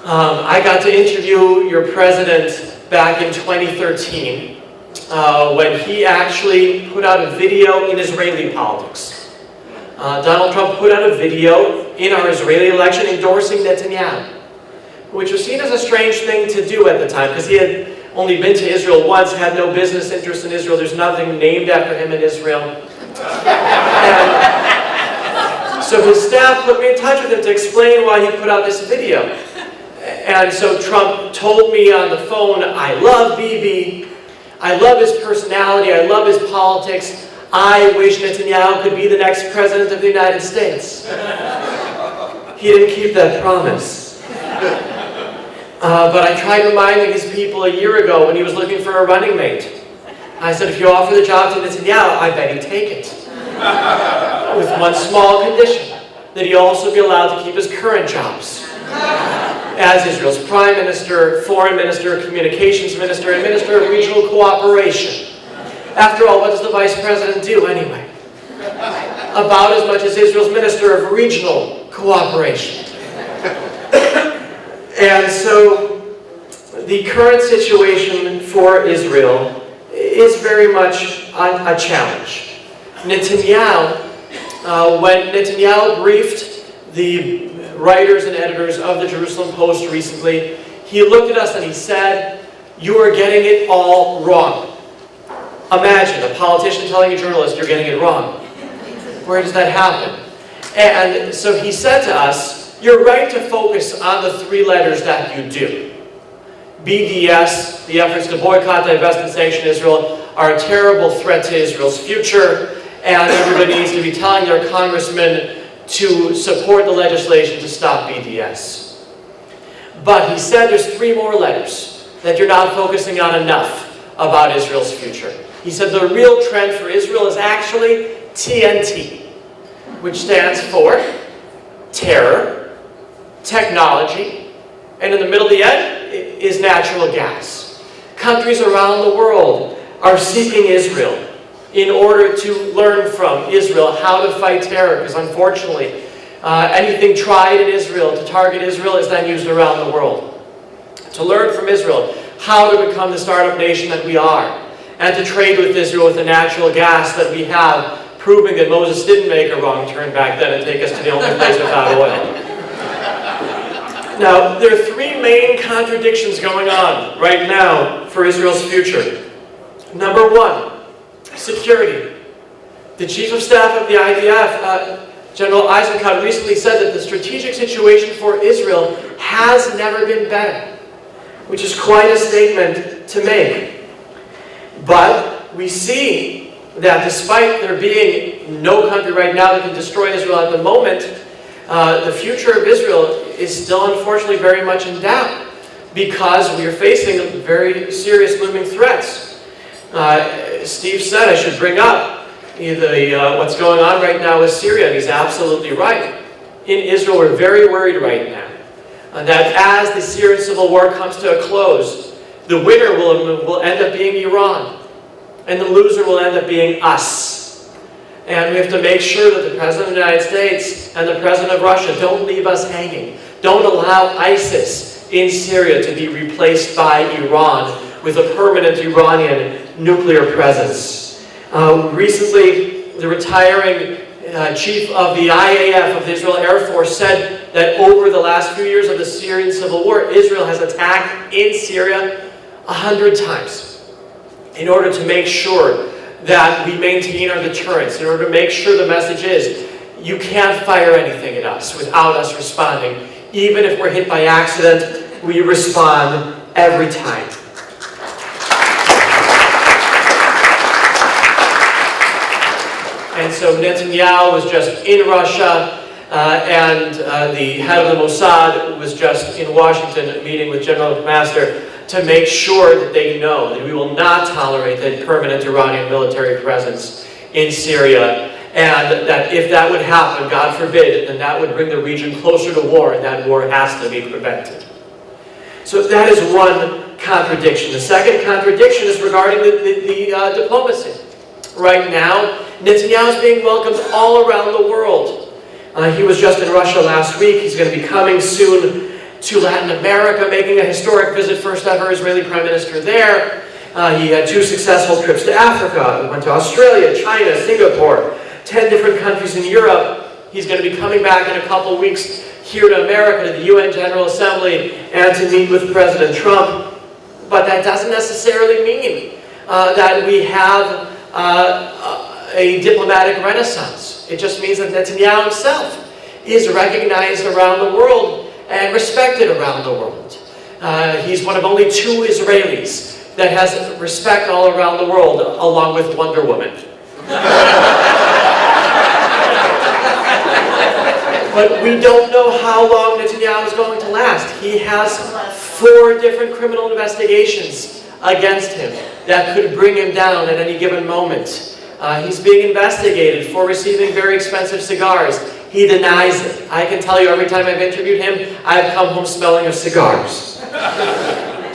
I got to interview your president back in 2013 when he actually put out a video in Israeli politics. Donald Trump put out a video in our Israeli election endorsing Netanyahu, which was seen as a strange thing to do at the time because he had only been to Israel once, had no business interest in Israel. There's nothing named after him in Israel. And so his staff put me in touch with him to explain why he put out this video. And so Trump told me on the phone, I love Bibi, I love his personality, I love his politics, I wish Netanyahu could be the next president of the United States. He didn't keep that promise. But I tried reminding his people a year ago when he was looking for a running mate. I said, if you offer the job to Netanyahu, I bet he'd take it. With one small condition, that he also be allowed to keep his current jobs as Israel's Prime Minister, Foreign Minister, Communications Minister, and Minister of Regional Cooperation. After all, what does the Vice President do anyway? About as much as Israel's Minister of Regional Cooperation. And so, the current situation for Israel is very much a challenge. Netanyahu, when Netanyahu briefed the writers and editors of the Jerusalem Post recently, he looked at us and he said, you are getting it all wrong. Imagine a politician telling a journalist you're getting it wrong. Where does that happen? And so he said to us, you're right to focus on the three letters that you do. BDS, the efforts to boycott, divest, and sanction Israel, are a terrible threat to Israel's future, and everybody needs to be telling their congressmen to support the legislation to stop BDS. But he said there's three more letters that you're not focusing on enough about Israel's future. He said the real trend for Israel is actually TNT, which stands for terror, technology, and in the middle of the end is natural gas. Countries around the world are seeking Israel in order to learn from Israel how to fight terror, because unfortunately, anything tried in Israel to target Israel is then used around the world. To learn from Israel how to become the startup nation that we are, and to trade with Israel with the natural gas that we have, proving that Moses didn't make a wrong turn back then and take us to the only place without oil. Now, there are three main contradictions going on right now for Israel's future. Number one, security. The Chief of Staff of the IDF, General Eisenkot, recently said that the strategic situation for Israel has never been better, which is quite a statement to make. But we see that despite there being no country right now that can destroy Israel at the moment, the future of Israel is still unfortunately very much in doubt because we are facing very serious looming threats. Steve said I should bring up what's going on right now with Syria, and he's absolutely right. in Israel, we're very worried right now that as the Syrian civil war comes to a close, the winner will end up being Iran, and the loser will end up being us. And we have to make sure that the President of the United States and the President of Russia don't leave us hanging. Don't allow ISIS in Syria to be replaced by Iran with a permanent Iranian nuclear presence. Recently, the retiring chief of the IAF, of the Israel Air Force, said that over the last few years of the Syrian civil war, Israel has attacked in Syria 100 times in order to make sure that we maintain our deterrence, in order to make sure the message is, you can't fire anything at us without us responding. Even if we're hit by accident, we respond every time. And so Netanyahu was just in Russia, and the head of the Mossad was just in Washington meeting with General McMaster to make sure that they know that we will not tolerate the permanent Iranian military presence in Syria, and that if that would happen, God forbid, then that would bring the region closer to war, and that war has to be prevented. So that is one contradiction. The second contradiction is regarding the diplomacy. Right now, Netanyahu is being welcomed all around the world. He was just in Russia last week. He's going to be coming soon to Latin America, making a historic visit, first ever Israeli Prime Minister there. He had 2 successful trips to Africa. He went to Australia, China, Singapore, 10 different countries in Europe. He's going to be coming back in a couple weeks here to America, to the UN General Assembly, and to meet with President Trump. But that doesn't necessarily mean that we have a diplomatic renaissance. It just means that Netanyahu himself is recognized around the world and respected around the world. He's one of only 2 Israelis that has respect all around the world, along with Wonder Woman. But we don't know how long Netanyahu is going to last. He has 4 different criminal investigations against him that could bring him down at any given moment. He's being investigated for receiving very expensive cigars. He denies it. I can tell you every time I've interviewed him, I've come home smelling of cigars.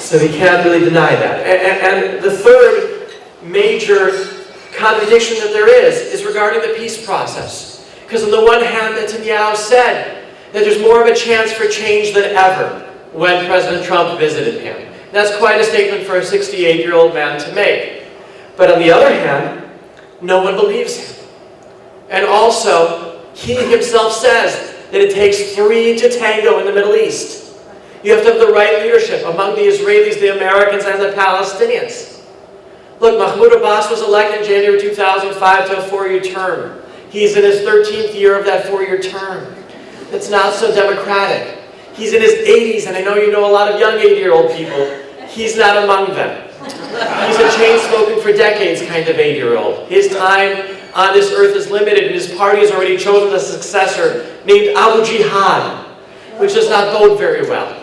So he can't really deny that. And the third major contradiction that there is regarding the peace process. Because on the one hand, Netanyahu said that there's more of a chance for change than ever when President Trump visited him. That's quite a statement for a 68-year-old man to make. But on the other hand, no one believes him. And also, he himself says that it takes 3 to tango in the Middle East. You have to have the right leadership among the Israelis, the Americans, and the Palestinians. Look, Mahmoud Abbas was elected in January 2005 to a 4-year term. He's in his 13th year of that 4-year term. That's not so democratic. He's in his 80s, and I know you know a lot of young 80-year-old people. He's not among them. He's a chain-smoking for decades kind of 80-year-old. His time on this earth is limited, and his party has already chosen a successor named Abu Jihad, which does not bode very well.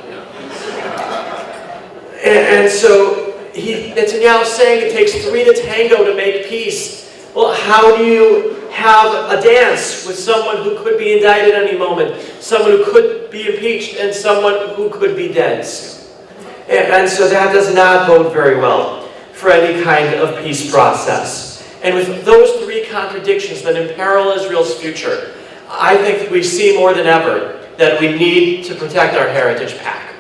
And so Netanyahu is saying it takes 3 to tango to make peace. Well, how do you have a dance with someone who could be indicted any moment, someone who could be impeached, and someone who could be dead? And so that does not bode very well for any kind of peace process. And with those 3 contradictions that imperil Israel's future, I think we see more than ever that we need to protect our heritage pact.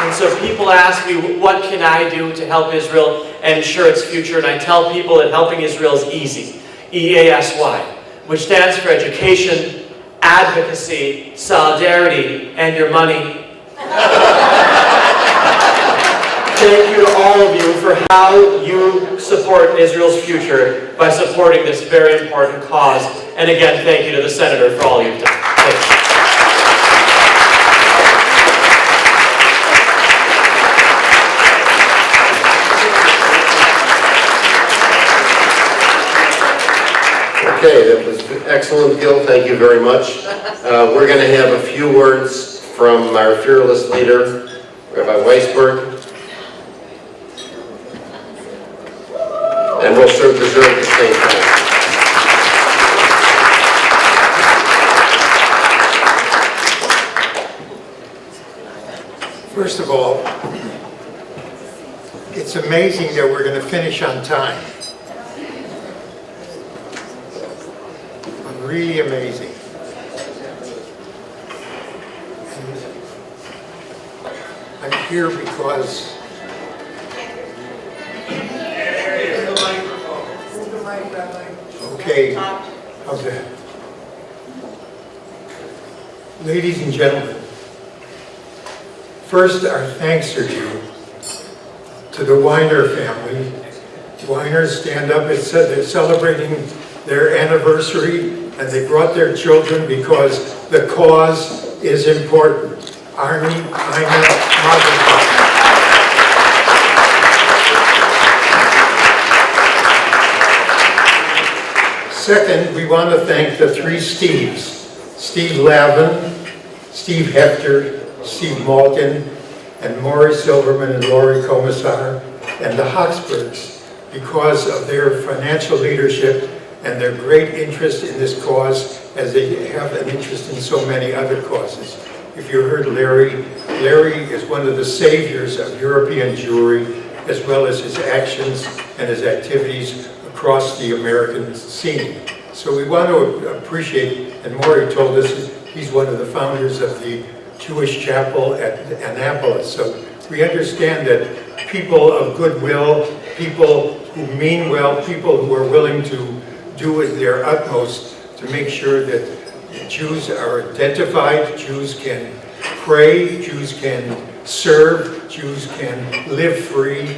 And so people ask me, what can I do to help Israel and ensure its future? And I tell people that helping Israel is easy. EASY, which stands for education, advocacy, solidarity, and your money. Thank you to all of you for how you support Israel's future by supporting this very important cause. And again, thank you to the Senator for all you've done. Thank you. Okay, that was excellent, Gil. Thank you very much. We're going to have a few words from our fearless leader, Rabbi Weisberg. and will serve deserve at the same time. First of all, it's amazing that we're going to finish on time. Really amazing. And I'm here because okay, how's that? Ladies and gentlemen, first our thanks are due to the Weiner family. Weiners stand up and said they're celebrating their anniversary, and they brought their children because the cause is important. Arnie, Heine, Mazel. Second, we want to thank the three Steves, Steve Lavin, Steve Hefter, Steve Malkin, and Maury Silverman and Laurie Commissar, and the Hoxbergs, because of their financial leadership and their great interest in this cause, as they have an interest in so many other causes. If you heard Larry, Larry is one of the saviors of European Jewry, as well as his actions and his activities across the American scene. So we want to appreciate, and Maury told us he's one of the founders of the Jewish chapel at Annapolis. So we understand that people of goodwill, people who mean well, people who are willing to do their utmost to make sure that Jews are identified, Jews can pray, Jews can serve, Jews can live free.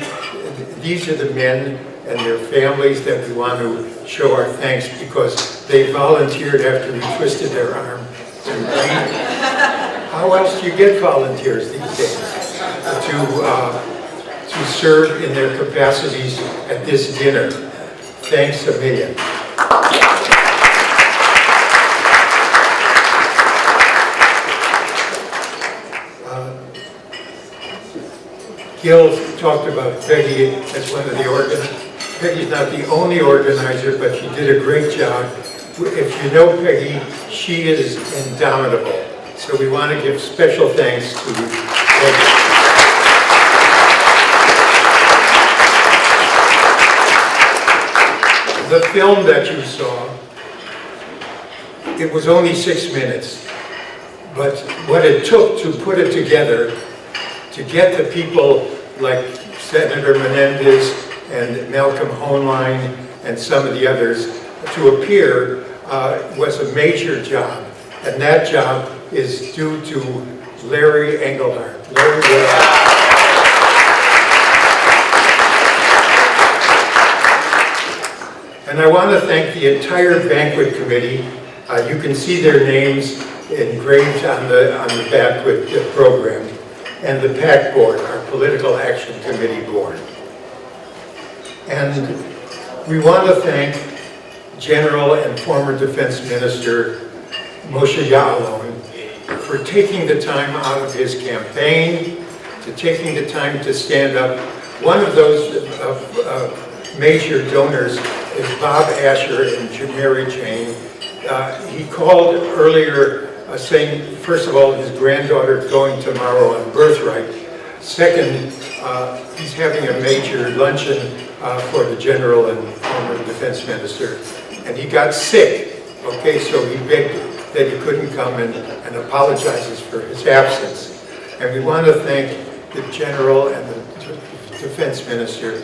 These are the men and their families that we want to show our thanks, because they volunteered after we twisted their arm to read. How else do you get volunteers these days to serve in their capacities at this dinner? Thanks a million. Gil talked about Peggy as one of the organizers. Peggy's not the only organizer, but she did a great job. If you know Peggy, she is indomitable. So we want to give special thanks to Peggy. The film that you saw, it was only 6 minutes, but what it took to put it together, to get the people like Senator Menendez and Malcolm Hoenlein and some of the others to appear was a major job. And that job is due to Larry Engelhardt. And I want to thank the entire banquet committee. You can see their names engraved on the banquet program. And the PAC board, our Political Action Committee board. And we want to thank General and former Defense Minister Moshe Ya'alon for taking the time out of his campaign, to taking the time to stand up. One of those major donors is Bob Asher and Mary Jane. He called earlier saying, first of all, his granddaughter is going tomorrow on birthright. Second, he's having a major luncheon for the General and former Defense Minister. And he got sick, okay, so he begged that he couldn't come and apologizes for his absence. And we want to thank the General and the Defense Minister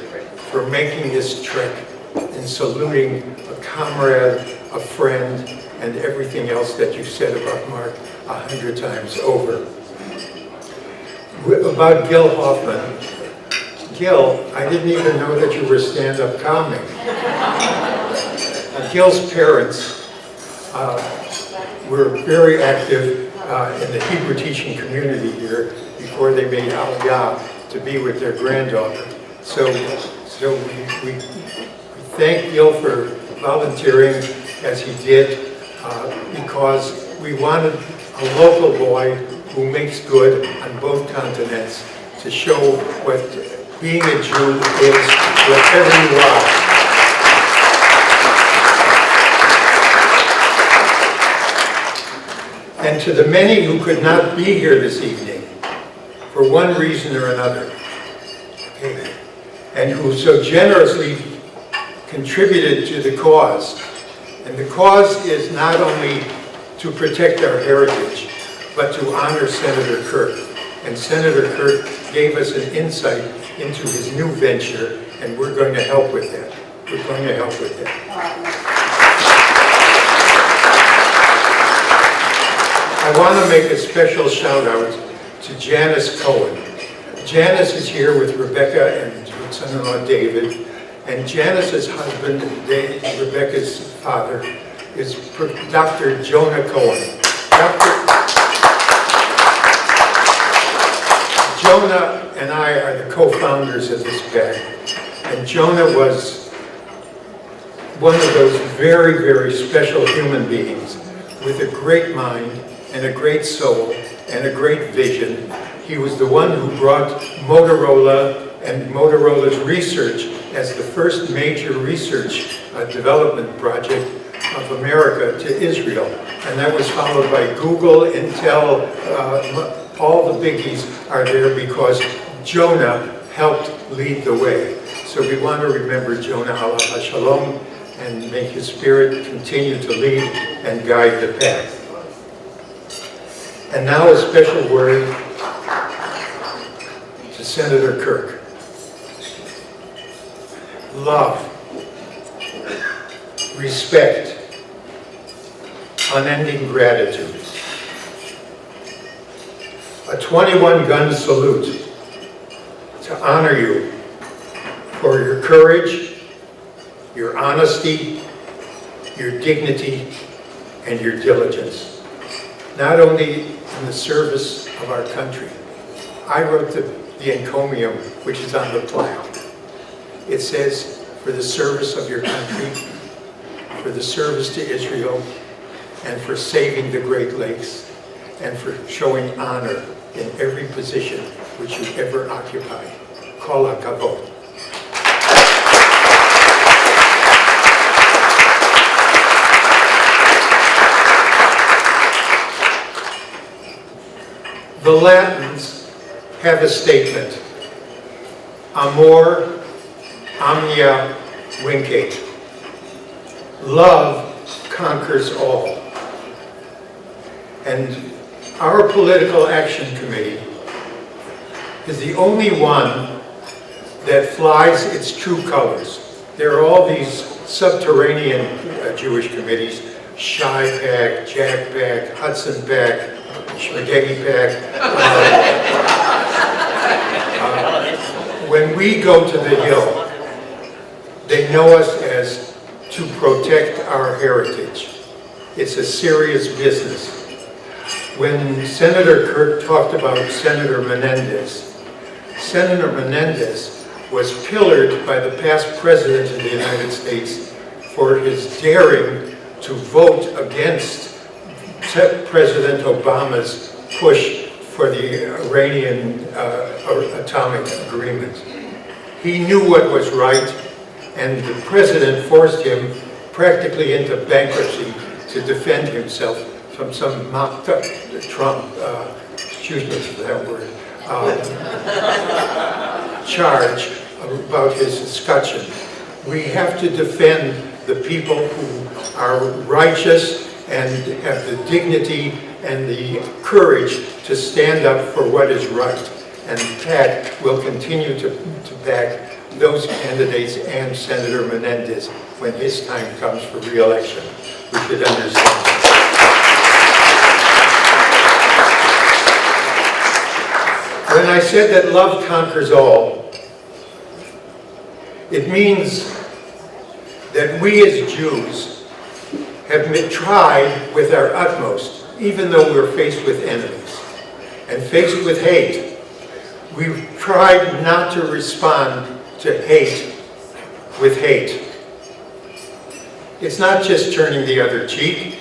for making this trek and saluting a comrade, a friend, and everything else that you said about Mark 100 times over. About Gil Hoffman. Gil, I didn't even know that you were stand-up comic. Gil's parents were very active in the Hebrew teaching community here before they made Aliyah to be with their granddaughter. So we thank Gil for volunteering as he did, because we wanted a local boy who makes good on both continents to show what being a Jew is wherever you are. And to the many who could not be here this evening, for one reason or another, okay, and who so generously contributed to the cause. And the cause is not only to protect our heritage, but to honor Senator Kirk. And Senator Kirk gave us an insight into his new venture, and we're going to help with that. We're going to help with that. I want to make a special shout out to Janice Cohen. Janice is here with Rebecca and her son-in-law David, and Janice's husband, Rebecca's father, is Dr. Jonah Cohen. Jonah and I are the co-founders of this PAC, and Jonah was one of those very, very special human beings with a great mind and a great soul and a great vision. He was the one who brought Motorola and Motorola's research as the first major research development project of America to Israel. And that was followed by Google, Intel, all the biggies are there because Jonah helped lead the way. So we want to remember Jonah alav shalom and may his spirit continue to lead and guide the path. And now a special word to Senator Kirk. Love, respect, unending gratitude. A 21-gun salute to honor you for your courage, your honesty, your dignity, and your diligence. Not only in the service of our country. I wrote the encomium, which is on the plaque. It says, for the service of your country, for the service to Israel, and for saving the Great Lakes, and for showing honor in every position which you ever occupied. Kol hakavod. The Latins have a statement, amor omnia vincit. Love conquers all. And our Political Action Committee is the only one that flies its true colors. There are all these subterranean Jewish committees, Shai PAC, Jack PAC, Hudson PAC, Schmagegi PAC. When we go to the Hill, they know us as to protect our heritage. It's a serious business. When Senator Kirk talked about Senator Menendez was pillared by the past President of the United States for his daring to vote against President Obama's push for the Iranian atomic agreement. He knew what was right, and the President forced him practically into bankruptcy to defend himself from some mocked-up Trump, excuse me for that word, charge about his escutcheon. We have to defend the people who are righteous and have the dignity and the courage to stand up for what is right. And PAC will continue to back those candidates and Senator Menendez when his time comes for re-election. We should understand that. When I said that love conquers all, it means that we as Jews have tried with our utmost, even though we're faced with enemies and faced with hate. We've tried not to respond to hate with hate. It's not just turning the other cheek.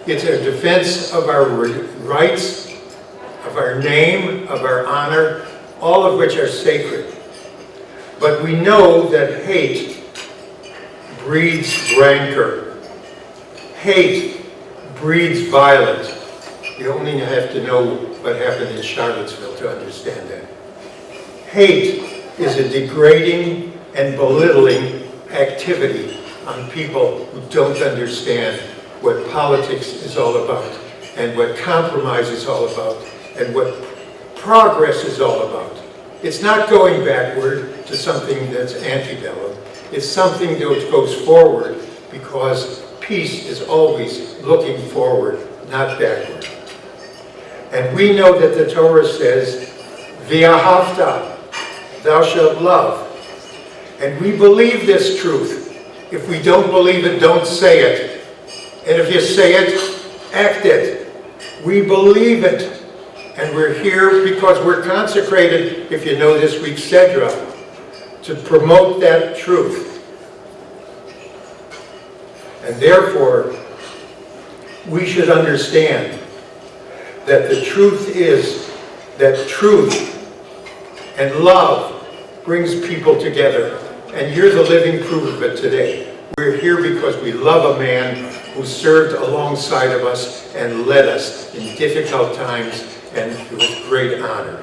It's a defense of our rights, of our name, of our honor, all of which are sacred. But we know that hate breeds rancor. Hate breeds violence. You only have to know what happened in Charlottesville to understand that. Hate is a degrading and belittling activity on people who don't understand what politics is all about, and what compromise is all about, and what progress is all about. It's not going backward to something that's antebellum. It's something that goes forward, because peace is always looking forward, not backward. And we know that the Torah says, V'ahavta, thou shalt love. And we believe this truth. If we don't believe it, don't say it. And if you say it, act it. We believe it. And we're here because we're consecrated, if you know this week's Sedra, to promote that truth. And therefore, we should understand that the truth is that truth and love brings people together. And you're the living proof of it today. We're here because we love a man who served alongside of us and led us in difficult times and with great honor.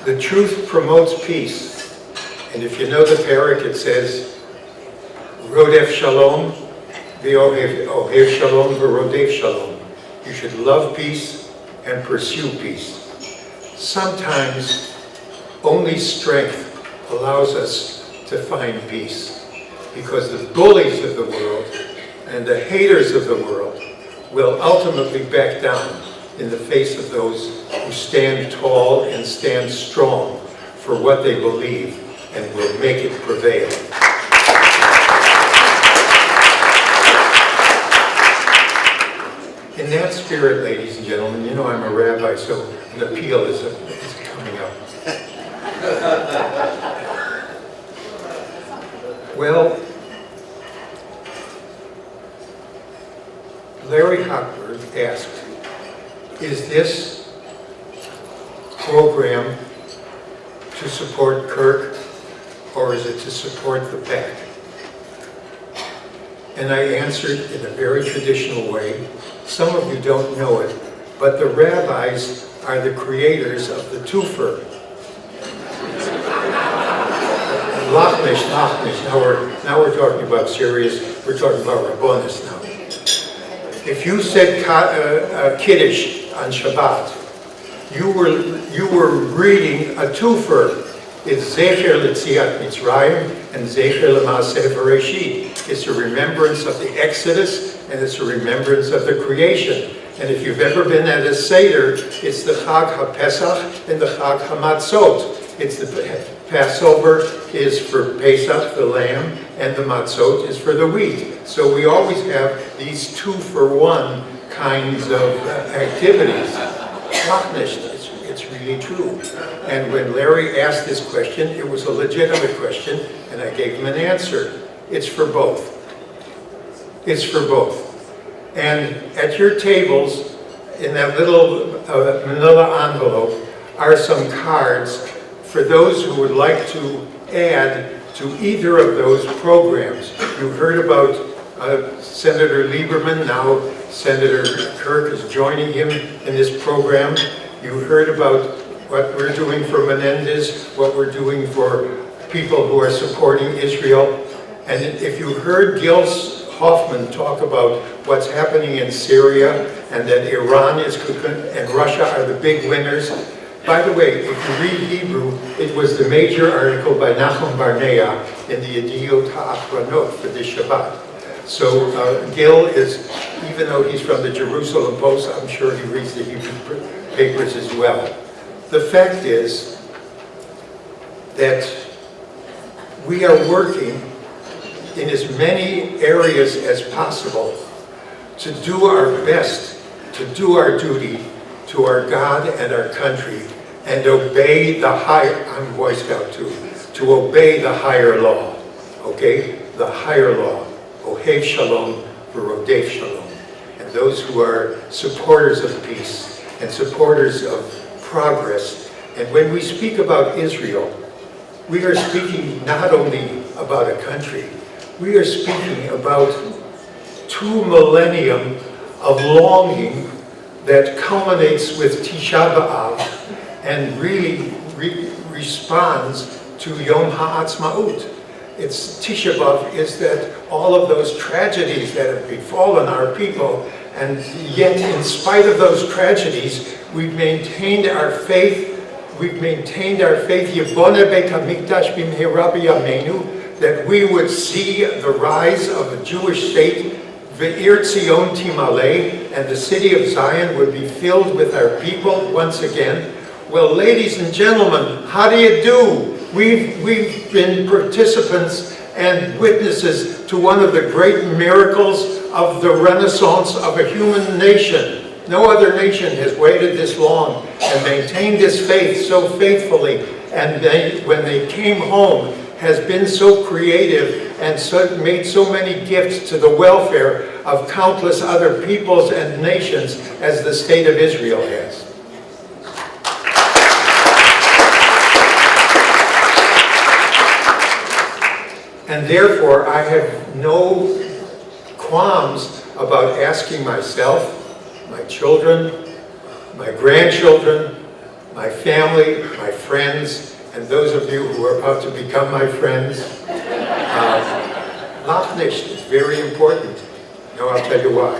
The truth promotes peace. And if you know the parak, it says, Rodef Shalom, V'ohev Shalom, V'rodef Shalom. You should love peace and pursue peace. Sometimes only strength allows us to find peace, because the bullies of the world and the haters of the world will ultimately back down in the face of those who stand tall and stand strong for what they believe and will make it prevail. In that spirit, ladies and gentlemen, you know I'm a rabbi, so an appeal is coming up. Well, Larry Hochberg asked, is this program to support Kirk, or is it to support the PAC? And I answered in a very traditional way. Some of you don't know it, but the rabbis are the creators of the twofer. Lachmish. Now we're talking about serious, we're talking about Rabbonis now. If you said Kiddush on Shabbat, you were reading a twofer. It's Zecher L'Tziat Mitzrayim and Zecher L'Maaseh Bereshit. It's a remembrance of the Exodus, and it's a remembrance of the creation. And if you've ever been at a Seder, it's the Chag HaPesach and the Chag HaMatzot. It's the Passover is for Pesach, the lamb, and the Matzot is for the wheat. So we always have these 2-for-1 kinds of activities. It's really true. And when Larry asked this question, it was a legitimate question, and I gave him an answer. It's for both. It's for both. And at your tables, in that little manila envelope, are some cards for those who would like to add to either of those programs. You heard about Senator Lieberman, now Senator Kirk is joining him in this program. You heard about what we're doing for Menendez, what we're doing for people who are supporting Israel. And if you heard Gil Hoffman talk about what's happening in Syria and that Iran and Russia are the big winners. By the way, if you read Hebrew, it was the major article by Nachum Barnea in the Yediot HaAchronot for this Shabbat. So Gil is, even though he's from the Jerusalem Post, I'm sure he reads the Hebrew papers as well. The fact is that we are working in as many areas as possible to do our best, to do our duty to our God and our country, and obey the higher, I'm Boy Scout too, to obey the higher law, okay? The higher law, Ohev Shalom, V'rodef Shalom. And those who are supporters of peace and supporters of progress. And when we speak about Israel, we are speaking not only about a country. We are speaking about 2 millennium of longing that culminates with Tisha B'Av and really responds to Yom HaAtzmaut. It's Tisha B'Av is that all of those tragedies that have befallen our people, and yet in spite of those tragedies, we've maintained our faith. We've maintained our faith, Yiboneh Beit HaMikdash b'mehera b'yameinu, that we would see the rise of a Jewish state, Ve'ir Tzion Timaleh, and the city of Zion would be filled with our people once again. Well, ladies and gentlemen, how do you do? We've been participants and witnesses to one of the great miracles of the renaissance of a human nation. No other nation has waited this long and maintained this faith so faithfully, and when they came home, has been so creative and made so many gifts to the welfare of countless other peoples and nations as the state of Israel has. And therefore, I have no qualms about asking myself, my children, my grandchildren, my family, my friends, and those of you who are about to become my friends. Lachnish is very important. Now I'll tell you why.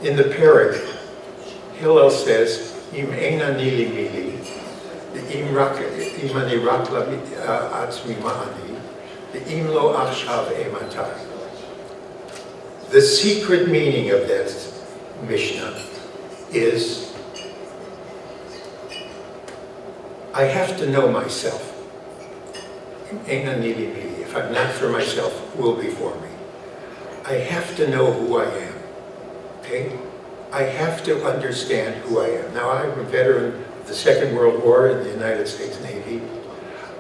In the Perek, Hillel says, Im eina nili mili, im ani rak atzmi ma'ani, im lo achshav ematai. The secret meaning of that Mishnah is, I have to know myself. If I'm not for myself, who will be for me? I have to know who I am, okay? I have to understand who I am. Now, I'm a veteran of the Second World War in the United States Navy,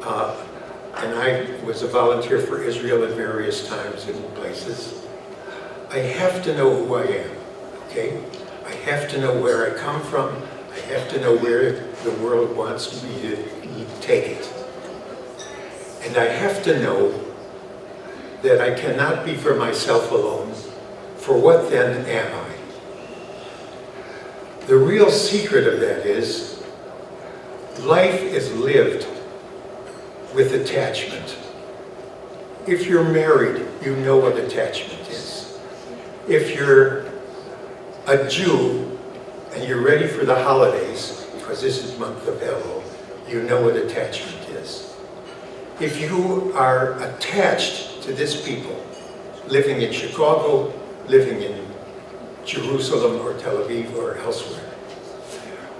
and I was a volunteer for Israel at various times and places. I have to know who I am, okay? I have to know where I come from. I have to know where the world wants me to take it. And I have to know that I cannot be for myself alone. For what then am I? The real secret of that is, life is lived with attachment. If you're married, you know what attachment is. If you're a Jew and you're ready for the holidays, because this is month of Elul, you know what attachment is. If you are attached to this people, living in Chicago, living in Jerusalem or Tel Aviv or elsewhere,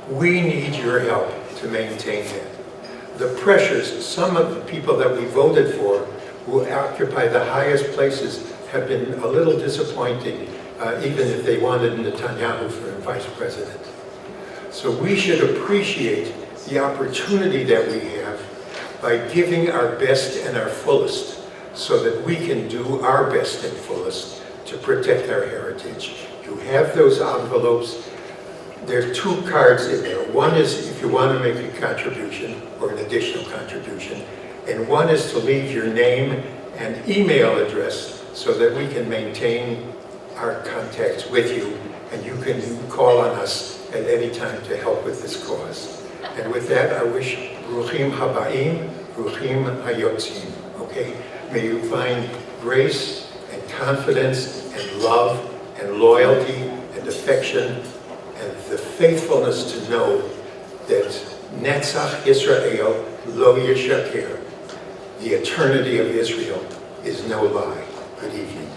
we need your help to maintain that. The pressures, some of the people that we voted for who occupy the highest places have been a little disappointing, even if they wanted Netanyahu for vice president. So we should appreciate the opportunity that we have by giving our best and our fullest so that we can do our best and fullest to protect our heritage. You have those envelopes. There are 2 cards in there. One is if you want to make a contribution or an additional contribution, and one is to leave your name and email address so that we can maintain our contacts with you, and you can call on us at any time to help with this cause. And with that, I wish Bruchim Habaim, Bruchim Hayotzim, okay? May you find grace and confidence and love and loyalty and affection and the faithfulness to know that Netzach Israel lo yishaker, the eternity of Israel, is no lie. Good evening.